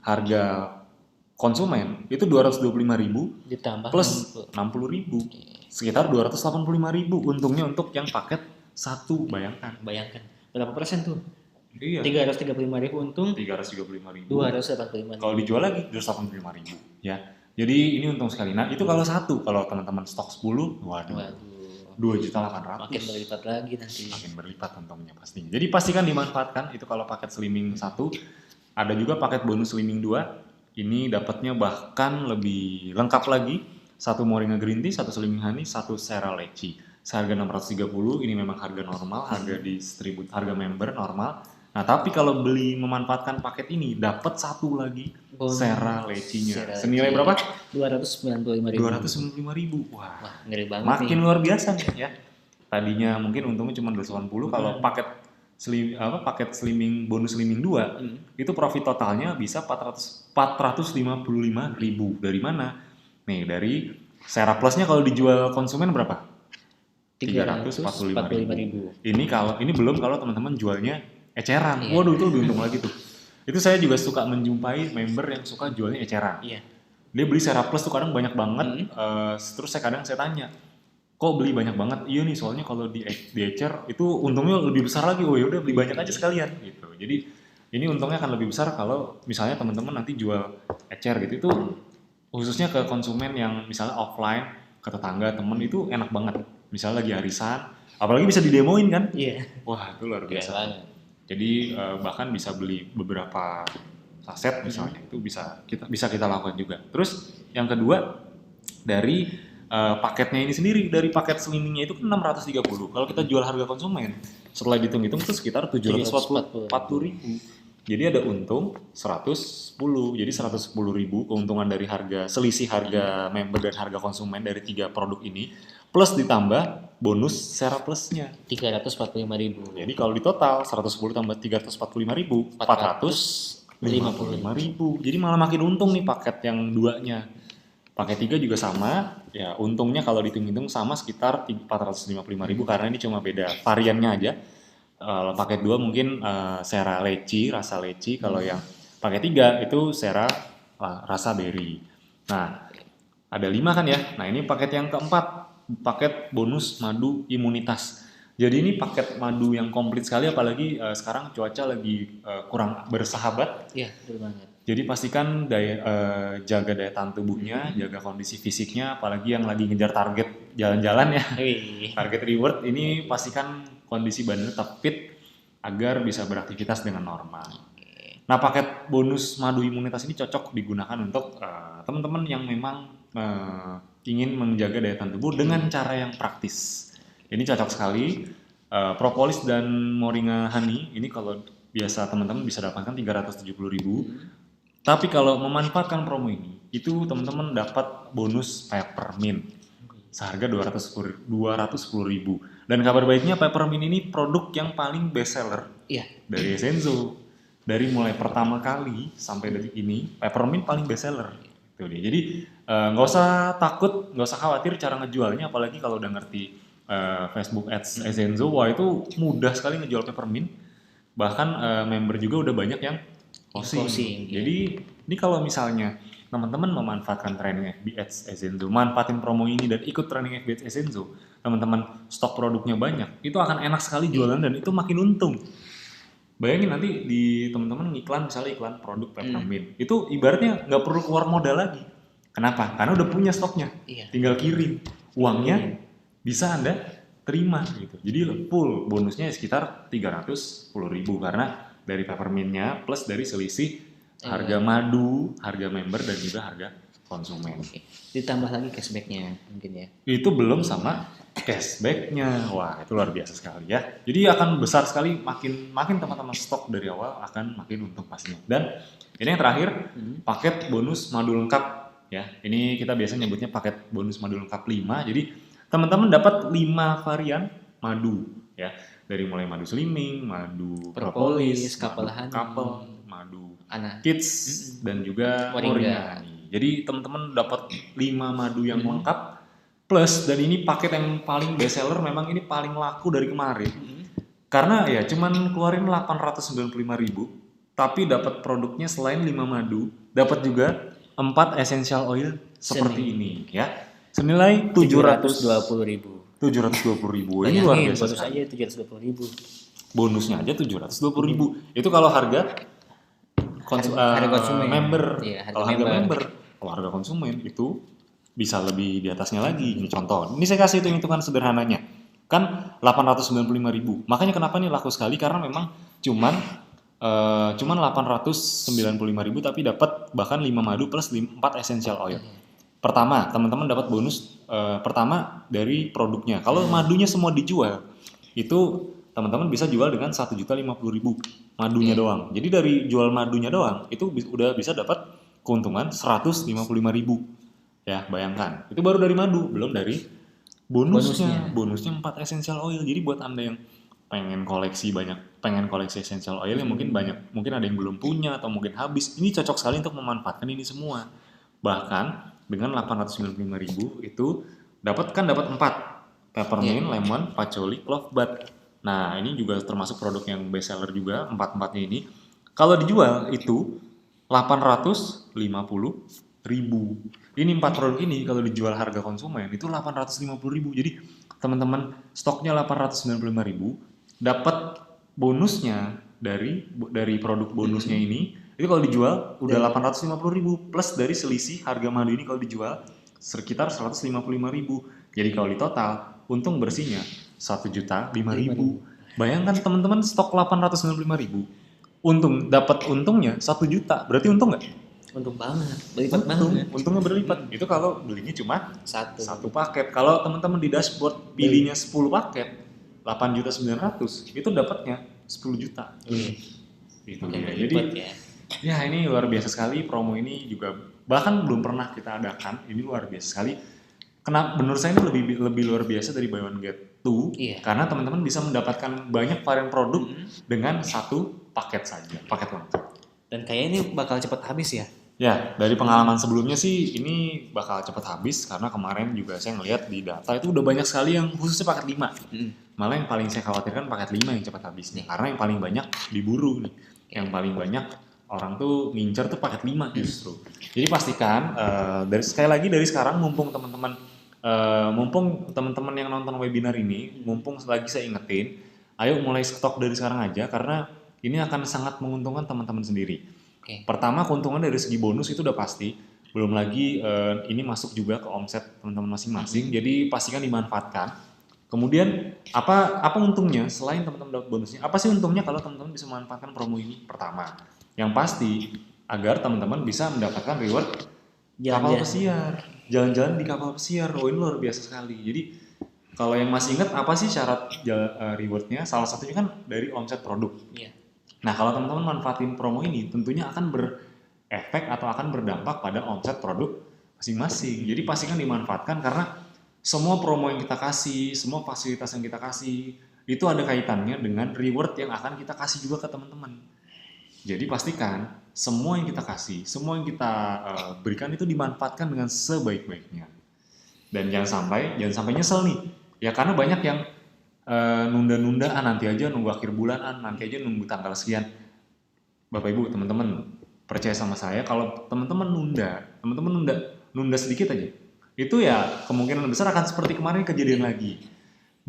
harga konsumen itu 225.000 ditambah plus 60.000, sekitar 285.000 untungnya untuk yang paket satu. Bayangkan berapa persen tuh? Iya. 335.000 untung. 335.000. 285.000. Kalau dijual lagi 285.000 ya. Jadi ini untung sekali. Nah itu kalau satu, kalau teman-teman stok 10, waduh. 2.800.000. Makin berlipat lagi nanti. Makin berlipat untungnya pastinya. Jadi pastikan dimanfaatkan itu kalau paket slimming 1. Ada juga paket bonus slimming 2. Ini dapatnya bahkan lebih lengkap lagi. 1 moringa green tea, 1 slimming honey, 1 sera leci. Seharga 630, ini memang harga normal, harga harga member normal. Nah, tapi kalau beli memanfaatkan paket ini dapat 1 lagi sera lecinya. Senilai berapa? 295.000. 295.000. Wah, ngeri banget makin nih. Luar biasa nih ya. Tadinya mungkin untungnya cuma 280, kalau paket slimming bonus slimming 2 itu profit totalnya bisa 455.000. Dari mana? Nih, dari Sera Plusnya kalau dijual konsumen berapa? 345.000. Ini belum kalau teman-teman jualnya eceran. Waduh, itu lebih untung lagi tuh. Itu saya juga suka menjumpai member yang suka jualnya eceran. Dia beli Sera Plus tuh kadang banyak banget. Terus saya tanya, kok beli banyak banget? Iya nih, soalnya kalau di ecer itu untungnya lebih besar lagi. Oh ya udah beli banyak aja sekalian gitu. Jadi ini untungnya akan lebih besar kalau misalnya teman-teman nanti jual ecer gitu. Itu khususnya ke konsumen yang misalnya offline, ke tetangga, temen, itu enak banget. Misalnya lagi arisan, apalagi bisa didemoin kan? Wah, itu luar biasa. Jadi bahkan bisa beli beberapa saset misalnya, itu bisa kita lakukan juga. Terus yang kedua, dari paketnya ini sendiri, dari paket slimmingnya itu kan 630. Kalau kita jual harga konsumen, setelah dihitung-hitung itu sekitar 740.000. Jadi ada untung 110. Jadi 110.000 keuntungan dari selisih harga member dan harga konsumen dari 3 produk ini, plus ditambah bonus Sera Plusnya 345.000. Jadi kalau di total 110 tambah 345.000, 455.000. Jadi malah makin untung nih paket yang 2-nya. Paket 3 juga sama, ya untungnya kalau dihitung-hitung sama sekitar 455.000 karena ini cuma beda variannya aja. Paket 2 mungkin Sera leci, rasa leci. Kalau yang paket 3 itu Sera rasa berry. Nah, ada 5 kan ya. Nah, ini paket yang keempat, paket bonus madu imunitas. Jadi ini paket madu yang komplit sekali, apalagi sekarang cuaca lagi kurang bersahabat. Iya, betul banget. Jadi pastikan jaga daya tahan tubuhnya, jaga kondisi fisiknya, apalagi yang lagi ngejar target jalan-jalan ya. Target reward ini pastikan kondisi badan tetap fit agar bisa beraktivitas dengan normal. Nah, paket bonus madu imunitas ini cocok digunakan untuk teman-teman yang memang ingin menjaga daya tahan tubuh dengan cara yang praktis. Ini cocok sekali. Propolis dan moringa honey ini kalau biasa teman-teman bisa dapatkan 370.000. Tapi kalau memanfaatkan promo ini, itu teman-teman dapat bonus peppermint seharga 210.000. Dan kabar baiknya peppermint ini produk yang paling best seller dari Essenzo. Dari mulai pertama kali sampai detik ini, peppermint paling best seller. Itu dia. Jadi nggak usah takut, nggak usah khawatir cara ngejualnya, apalagi kalau udah ngerti Facebook Ads Essenzo. Wah, itu mudah sekali ngejual peppermint. Bahkan member juga udah banyak yang closing. Jadi ini kalau misalnya teman-teman memanfaatkan training FB Ads Essenzo, manfaatin promo ini dan ikut training FB Ads Essenzo, teman-teman stok produknya banyak, itu akan enak sekali jualan dan itu makin untung. Bayangin nanti di teman-teman iklan, misalnya iklan produk peppermint, itu ibaratnya nggak perlu keluar modal lagi. Kenapa? Karena udah punya stoknya, tinggal kirim, uangnya bisa Anda terima gitu. Jadi full bonusnya sekitar 310.000 karena dari peppermintnya plus dari selisih harga madu, harga member dan juga harga konsumen. Ditambah lagi cashbacknya mungkin ya. Itu belum sama cashbacknya. Wah, itu luar biasa sekali ya. Jadi akan besar sekali, makin teman-teman stok dari awal akan makin untung pastinya. Dan ini yang terakhir, paket bonus madu lengkap ya. Ini kita biasa nyebutnya paket bonus madu lengkap 5. Jadi teman-teman dapat 5 varian madu ya. Dari mulai madu slimming, madu propolis, couple madu honey, couple, madu anak kids dan juga moringa nih. Jadi teman-teman dapat 5 madu yang lengkap plus, dan ini paket yang paling best seller, memang ini paling laku dari kemarin. Karena ya cuman keluarin 895.000, tapi dapat produknya selain 5 madu, dapat juga 4 essential oil seperti ini ya. Senilai 720.000. 720.000. Ini luar biasa. Bonus aja 720.000. Bonusnya aja 720.000. Itu kalau harga harga konsumen. Member. Iya, Kalau harga member, kalau harga konsumen itu bisa lebih di atasnya lagi. Ini contoh. Ini saya kasih hitungan sederhananya. Kan 895.000. Makanya kenapa ini laku sekali, karena memang cuman 895.000 tapi dapat bahkan 5 madu plus 4 essential oil. Pertama, teman-teman dapat bonus pertama dari produknya. Kalau madunya semua dijual, itu teman-teman bisa jual dengan 1.050.000 madunya doang. Jadi dari jual madunya doang itu udah bisa dapat keuntungan 155.000. Ya, bayangkan. Itu baru dari madu, belum dari bonusnya. Bonusnya 4 essential oil. Jadi buat Anda yang pengen koleksi essential oil yang mungkin ada yang belum punya atau mungkin habis, ini cocok sekali untuk memanfaatkan ini semua. Bahkan dengan 895.000 itu dapat 4 peppermint, lemon, patchouli, clove bud. Nah, ini juga termasuk produk yang best seller juga, 4-4-nya ini. Kalau dijual itu 850.000. Ini 4 produk ini kalau dijual harga konsumen itu 850.000. Jadi teman-teman stoknya 895.000, dapat bonusnya dari produk bonusnya ini. Itu kalau dijual udah 850.000 plus dari selisih harga madu ini kalau dijual sekitar 155.000. Jadi kalau di total untung bersihnya 1.005.000. Bayangkan teman-teman stok 895.000, dapat untungnya 1 juta. Berarti untung nggak? Untung banget, berlipat banget. Untungnya berlipat. Itu kalau belinya cuma satu paket. Kalau teman-teman di dashboard pilihnya 10 paket, 8.900.000, itu dapatnya 10 juta. Itu dia. Jadi ya ini luar biasa sekali, promo ini juga bahkan belum pernah kita adakan. Ini luar biasa sekali. Kenapa menurut saya ini lebih luar biasa dari buy one get two, karena teman-teman bisa mendapatkan banyak varian produk dengan satu paket saja, paket lengkap. Dan kayaknya ini bakal cepat habis ya. Ya, dari pengalaman sebelumnya sih ini bakal cepat habis, karena kemarin juga saya ngelihat di data itu udah banyak sekali yang khususnya paket 5. Malah yang paling saya khawatirkan paket 5 yang cepat habisnya, karena yang paling banyak diburu nih. Yang paling banyak orang tuh ngincer tuh paket 5 justru. Jadi pastikan sekali lagi dari sekarang, mumpung teman-teman yang nonton webinar ini, mumpung lagi saya ingetin, ayo mulai stok dari sekarang aja, karena ini akan sangat menguntungkan teman-teman sendiri. Pertama, keuntungan dari segi bonus itu udah pasti, belum lagi ini masuk juga ke omset teman-teman masing-masing, jadi pastikan dimanfaatkan. Kemudian apa untungnya selain teman-teman dapat bonusnya? Apa sih untungnya kalau teman-teman bisa memanfaatkan promo ini? Pertama, yang pasti agar teman-teman bisa mendapatkan reward kapal pesiar, jalan-jalan di kapal pesiar. Oh, ini luar biasa sekali. Jadi kalau yang masih ingat apa sih syarat rewardnya? Salah satunya kan dari omset produk. Nah, kalau teman-teman manfaatin promo ini, tentunya akan berefek atau akan berdampak pada omset produk masing-masing. Jadi pastikan dimanfaatkan, karena semua promo yang kita kasih, semua fasilitas yang kita kasih, itu ada kaitannya dengan reward yang akan kita kasih juga ke teman-teman. Jadi pastikan semua yang kita kasih, semua yang kita berikan itu dimanfaatkan dengan sebaik-baiknya. Dan jangan sampai nyesel nih. Ya karena banyak yang nunda-nunda, nanti aja, nunggu akhir bulan, nanti aja, nunggu tanggal sekian. Bapak Ibu, teman-teman, percaya sama saya, kalau teman-teman nunda sedikit aja, itu ya kemungkinan besar akan seperti kemarin kejadian lagi.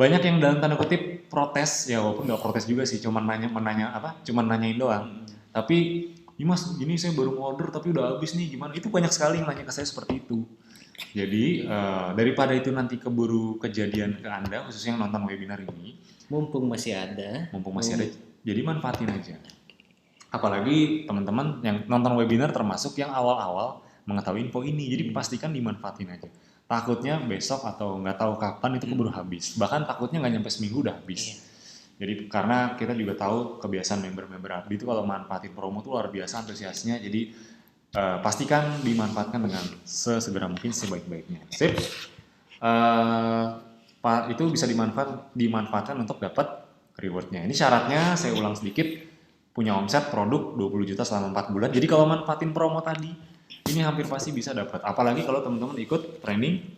Banyak yang dalam tanda kutip protes, ya walaupun nggak protes juga sih, cuman nanyain doang. Tapi, Mas, gini saya baru order tapi udah habis nih, gimana? Itu banyak sekali yang nanya ke saya seperti itu. Jadi daripada itu nanti keburu kejadian ke Anda, khususnya yang nonton webinar ini, mumpung masih ada, jadi manfaatin aja. Apalagi teman-teman yang nonton webinar termasuk yang awal-awal mengetahui info ini, jadi pastikan dimanfaatin aja. Takutnya besok atau nggak tahu kapan itu keburu habis, bahkan takutnya nggak nyampe seminggu udah habis. Jadi karena kita juga tahu kebiasaan member-member Abdi itu kalau manfaatin promo tuh luar biasa antusiasnya, jadi pastikan dimanfaatkan dengan sesegera mungkin, sebaik-baiknya. Sip. Itu bisa dimanfaatkan untuk dapat rewardnya. Ini syaratnya saya ulang sedikit, punya omset produk 20 juta selama 4 bulan. Jadi kalau manfaatin promo tadi, ini hampir pasti bisa dapat. Apalagi kalau teman-teman ikut training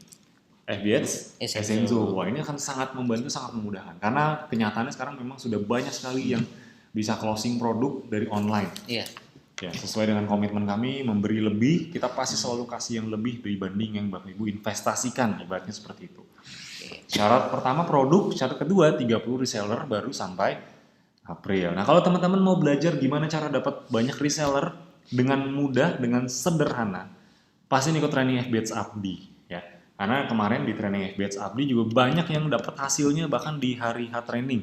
FBX Essenzo. Wah, ini akan sangat membantu, sangat memudahkan. Karena kenyataannya sekarang memang sudah banyak sekali yang bisa closing produk dari online. Iya. Ya, sesuai dengan komitmen kami memberi lebih, kita pasti selalu kasih yang lebih dibanding yang Bapak Ibu investasikan, ibaratnya seperti itu. Syarat pertama produk, syarat kedua 30 reseller baru sampai April. Nah, kalau teman-teman mau belajar gimana cara dapat banyak reseller dengan mudah, dengan sederhana, pasti ikut training FBX Abdi ya. Karena kemarin di training FBX Abdi juga banyak yang dapat hasilnya bahkan di hari H training.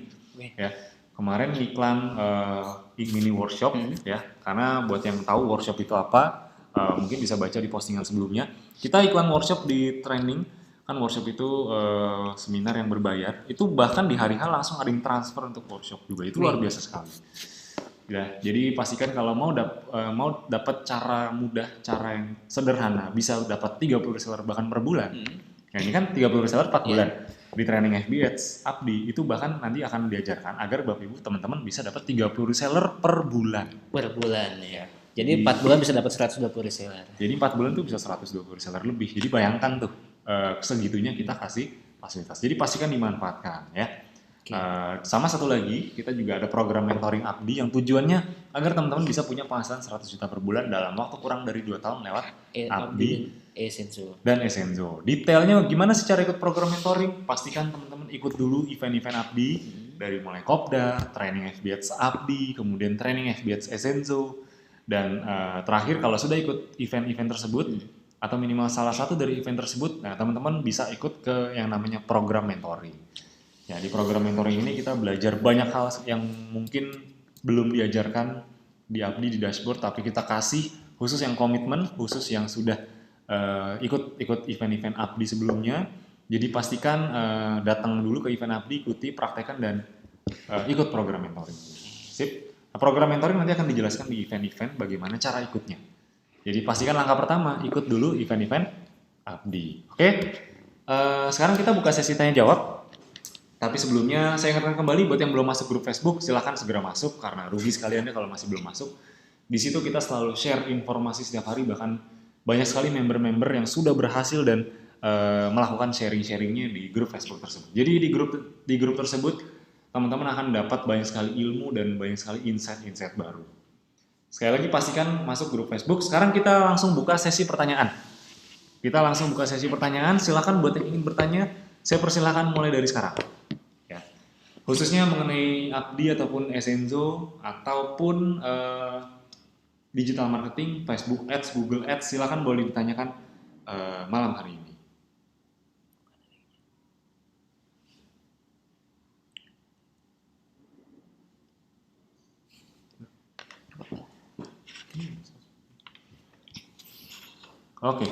Ya. Kemarin iklan mini workshop ya. Karena buat yang tahu workshop itu apa, mungkin bisa baca di postingan sebelumnya. Kita iklan workshop di training, kan workshop itu seminar yang berbayar. Itu bahkan di hari H langsung ada yang transfer untuk workshop juga. Itu luar biasa sekali. Ya, jadi pastikan kalau mau dapat cara mudah, cara yang sederhana, bisa dapat 30 reseller bahkan per bulan. Nah, ini kan 30 reseller 4 bulan. Di training FBX Abdi itu bahkan nanti akan diajarkan agar Bapak Ibu teman-teman bisa dapat 30 reseller per bulan. Per bulan ya. Jadi 4 bulan bisa dapat 120 reseller. Jadi 4 bulan tuh bisa 120 reseller lebih. Jadi bayangkan tuh segitunya kita kasih fasilitas. Jadi pastikan dimanfaatkan ya. Sama satu lagi, kita juga ada program mentoring Abdi yang tujuannya agar teman-teman bisa punya penghasilan 100 juta per bulan dalam waktu kurang dari 2 tahun lewat Abdi dan Essenzo. Detailnya gimana sih cara ikut program mentoring? Pastikan teman-teman ikut dulu event-event Abdi dari mulai Kopdar, training FBX Abdi, kemudian training FBX Essenzo, dan terakhir kalau sudah ikut event-event tersebut atau minimal salah satu dari event tersebut, nah teman-teman bisa ikut ke yang namanya program mentoring. Ya, di program mentoring ini kita belajar banyak hal yang mungkin belum diajarkan di Abdi di dashboard, tapi kita kasih khusus yang komitmen, khusus yang sudah ikut event-event Abdi sebelumnya. Jadi pastikan datang dulu ke event Abdi, ikuti, praktekkan, dan ikut program mentoring. Sip. Nah, program mentoring nanti akan dijelaskan di event-event bagaimana cara ikutnya. Jadi pastikan langkah pertama, ikut dulu event-event Abdi. Oke? Sekarang kita buka sesi tanya jawab. Tapi sebelumnya saya ingatkan kembali buat yang belum masuk grup Facebook, silahkan segera masuk karena rugi sekali Anda kalau masih belum masuk. Di situ kita selalu share informasi setiap hari, bahkan banyak sekali member-member yang sudah berhasil dan melakukan sharing-sharingnya di grup Facebook tersebut. Jadi di grup tersebut teman-teman akan dapat banyak sekali ilmu dan banyak sekali insight-insight baru. Sekali lagi pastikan masuk grup Facebook. Sekarang kita langsung buka sesi pertanyaan. Silakan buat yang ingin bertanya, saya persilahkan mulai dari sekarang. Ya. Khususnya mengenai Abdi ataupun Essenzo ataupun digital marketing, Facebook Ads, Google Ads, silakan boleh ditanyakan malam hari ini. Oke.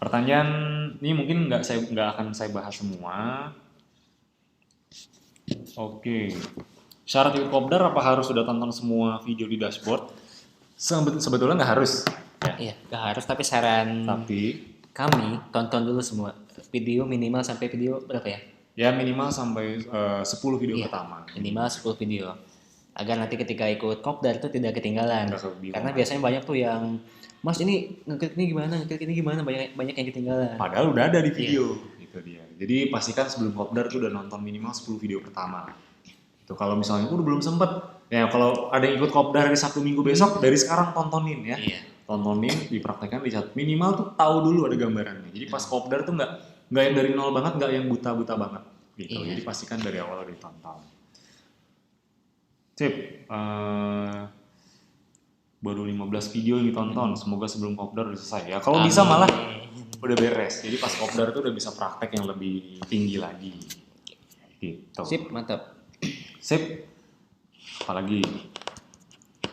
Pertanyaan ini mungkin nggak akan saya bahas semua. Oke. Syarat ikut Kopdar apa harus sudah tonton semua video di dashboard? Sebetulnya nggak harus. Ya. Iya, nggak harus. Tapi saran kami tonton dulu semua video minimal sampai video berapa ya? Ya minimal sampai 10 video pertama. Minimal 10 video. Agar nanti ketika ikut Kopdar itu tidak ketinggalan. Karena biasanya banyak tuh yang Mas ini ngeklik ini gimana, banyak yang ketinggalan. Padahal udah ada di video, gitu dia. Jadi pastikan sebelum Kopdar tuh udah nonton minimal 10 video pertama. Itu kalau misalnya udah belum sempet, ya kalau ada yang ikut Kopdar hari Sabtu Minggu besok, dari sekarang tontonin ya. Iya. Tontonin, dipraktekkan, dicatat. Minimal tuh tahu dulu ada gambarannya. Jadi pas Kopdar tuh nggak yang dari nol banget, nggak yang buta-buta banget. Gitu. Jadi pastikan dari awal udah ditonton. Sip. Baru 15 video yang ditonton, semoga sebelum Kopdar udah selesai ya. Kalau bisa malah udah beres. Jadi pas Kopdar tuh udah bisa praktek yang lebih tinggi lagi. Gitu. Sip, mantap. Sip. Apalagi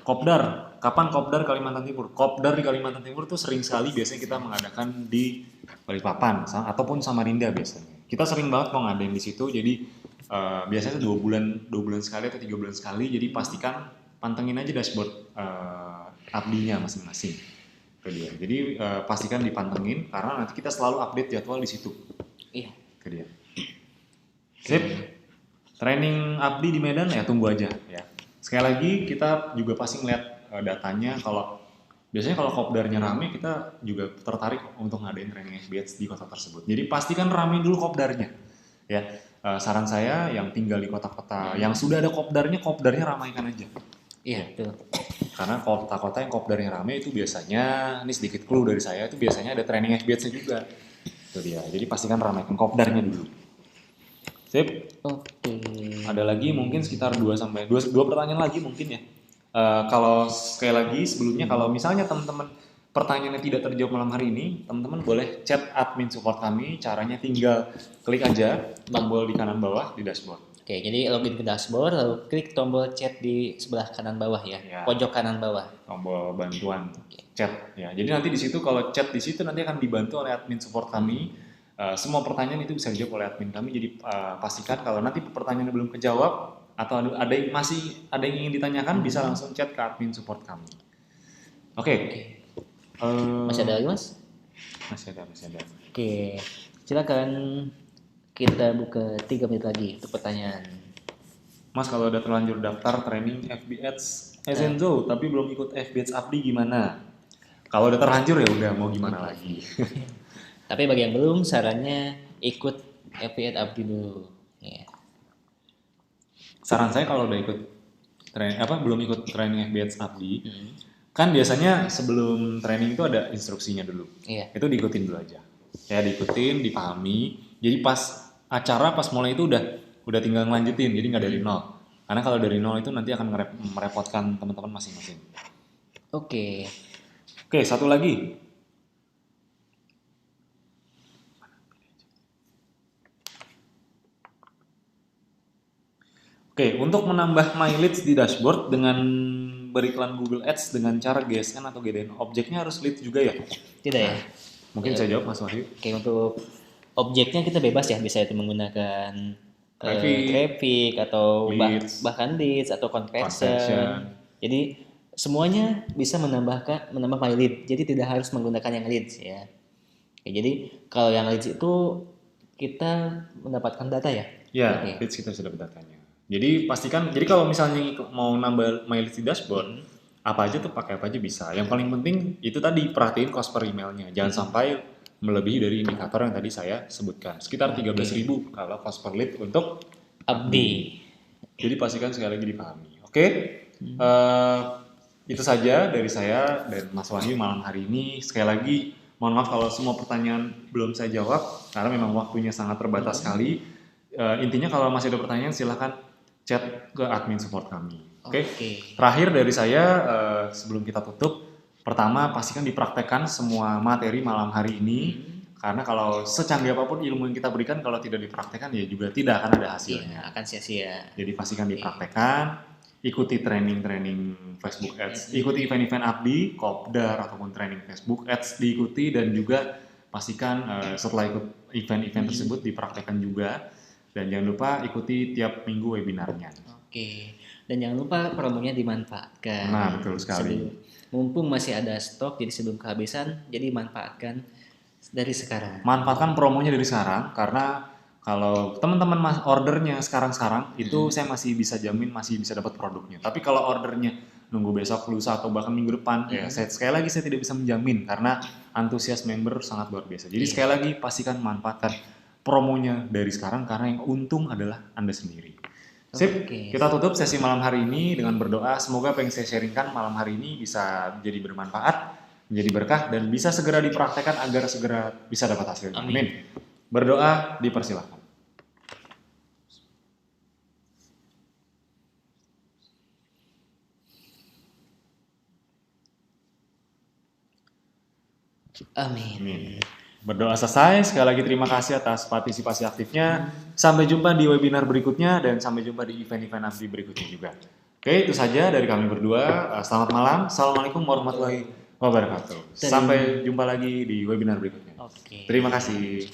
Kopdar. Kapan Kopdar Kalimantan Timur? Kopdar di Kalimantan Timur tuh sering sekali biasanya kita mengadakan di Balikpapan ataupun Samarinda biasanya. Kita sering banget mau ngadain di situ. Jadi biasanya 2 bulan sekali atau 3 bulan sekali. Jadi pastikan pantengin aja dashboard Abdinya masing-masing. Itu dia. Jadi pastikan dipantengin karena nanti kita selalu update jadwal di situ. Iya. Itu dia. Sip. Training Abdi di Medan ya tunggu aja ya. Sekali lagi kita juga pasti ngeliat datanya kalau biasanya kalau kopdarnya rame kita juga tertarik untuk ngadain training FBH di kota tersebut. Jadi pastikan rame dulu kopdarnya. Ya. Saran saya yang tinggal di kota-kota yang sudah ada kopdarnya ramaikan aja. Iya, betul. Karena kota-kota yang kopdarnya rame itu biasanya, ini sedikit clue dari saya, itu biasanya ada training FBH-nya juga. Itu dia. Jadi pastikan ramaikan kopdarnya dulu. Sip. Oke. Ada lagi mungkin sekitar 2 pertanyaan lagi mungkin ya. Kalau sekali lagi sebelumnya kalau misalnya teman-teman pertanyaannya tidak terjawab malam hari ini, teman-teman boleh chat admin support kami. Caranya tinggal klik aja tombol di kanan bawah di dashboard. Oke, jadi login ke dashboard lalu klik tombol chat di sebelah kanan bawah ya. Pojok kanan bawah. Tombol bantuan chat ya. Jadi nanti di situ kalau chat di situ nanti akan dibantu oleh admin support kami. Semua pertanyaan itu bisa dijawab oleh admin kami. Jadi pastikan kalau nanti pertanyaannya belum kejawab atau ada yang ingin ditanyakan bisa langsung chat ke admin support kami. Oke. Masih ada lagi, Mas? Masih ada. Oke. Silakan kita buka 3 menit lagi untuk pertanyaan. Mas kalau udah terlanjur daftar training FBH Ezenzo tapi belum ikut FBH Abdi gimana? Kalau udah terlanjur ya udah mau gimana lagi. Tapi bagi yang belum, sarannya ikut FBH Abdi dulu. Ya. Saran saya kalau udah ikut belum ikut training FBH Abdi, kan biasanya sebelum training itu ada instruksinya dulu. Iya. Itu diikutin dulu aja. Ya diikutin, dipahami. Jadi pas mulai itu udah tinggal ngelanjutin, jadi nggak dari nol. Karena kalau dari nol itu nanti akan merepotkan teman-teman masing-masing. Oke, satu lagi. Oke, untuk menambah mileage di dashboard dengan beriklan Google Ads dengan cara GSN atau GDN, objeknya harus lead juga ya? Tidak ya? Mungkin saya jawab Mas Wahyu. Oke, untuk objeknya kita bebas ya, bisa itu menggunakan traffic atau bahkan leads atau conversion. Jadi semuanya bisa menambah my lead. Jadi tidak harus menggunakan yang leads ya. Oke, jadi kalau yang leads itu kita mendapatkan data ya? Ya, leads kita sudah dapat datanya. Jadi pastikan, jadi kalau misalnya mau nambah mileage di dashboard, apa aja tuh pakai apa aja bisa. Yang paling penting itu tadi perhatiin cost per emailnya. Jangan sampai melebihi dari indikator yang tadi saya sebutkan. Sekitar 13.000 kalau cost per lead untuk Abdi. Jadi pastikan sekali lagi dipahami. Oke, itu saja dari saya dan Mas Wahyu malam hari ini. Sekali lagi mohon maaf kalau semua pertanyaan belum saya jawab karena memang waktunya sangat terbatas sekali. Intinya kalau masih ada pertanyaan silahkan chat ke admin support kami. Oke. Terakhir dari saya sebelum kita tutup, pertama pastikan dipraktekkan semua materi malam hari ini karena kalau secanggih apapun ilmu yang kita berikan kalau tidak dipraktekkan ya juga tidak akan ada hasilnya. Akan sia-sia. Jadi pastikan dipraktekkan, ikuti training Facebook Ads, ikuti event-event Abdi, kopdar ataupun training Facebook Ads diikuti dan juga pastikan setelah ikut event-event tersebut dipraktekkan juga. Dan jangan lupa ikuti tiap minggu webinarnya. Oke. Dan jangan lupa promonya dimanfaatkan. Nah, betul sekali. Mumpung masih ada stok, jadi sebelum kehabisan, jadi manfaatkan dari sekarang. Manfaatkan promonya dari sekarang, karena kalau teman-teman ordernya sekarang itu saya masih bisa jamin masih bisa dapat produknya. Tapi kalau ordernya nunggu besok, lusa, atau bahkan minggu depan, ya sekali lagi saya tidak bisa menjamin karena antusias member sangat luar biasa. Jadi sekali lagi pastikan manfaatkan promonya dari sekarang karena yang untung adalah Anda sendiri. Sip, kita tutup sesi malam hari ini dengan berdoa. Semoga apa yang saya sharingkan malam hari ini bisa jadi bermanfaat, menjadi berkah, dan bisa segera dipraktekkan agar segera bisa dapat hasil. Amin. Berdoa, dipersilakan. Amin. Berdoa selesai, sekali lagi terima kasih atas partisipasi aktifnya. Sampai jumpa di webinar berikutnya dan sampai jumpa di event-event Abdi berikutnya juga. Oke, itu saja dari kami berdua. Selamat malam. Assalamualaikum warahmatullahi wabarakatuh. Sampai jumpa lagi di webinar berikutnya. Terima kasih.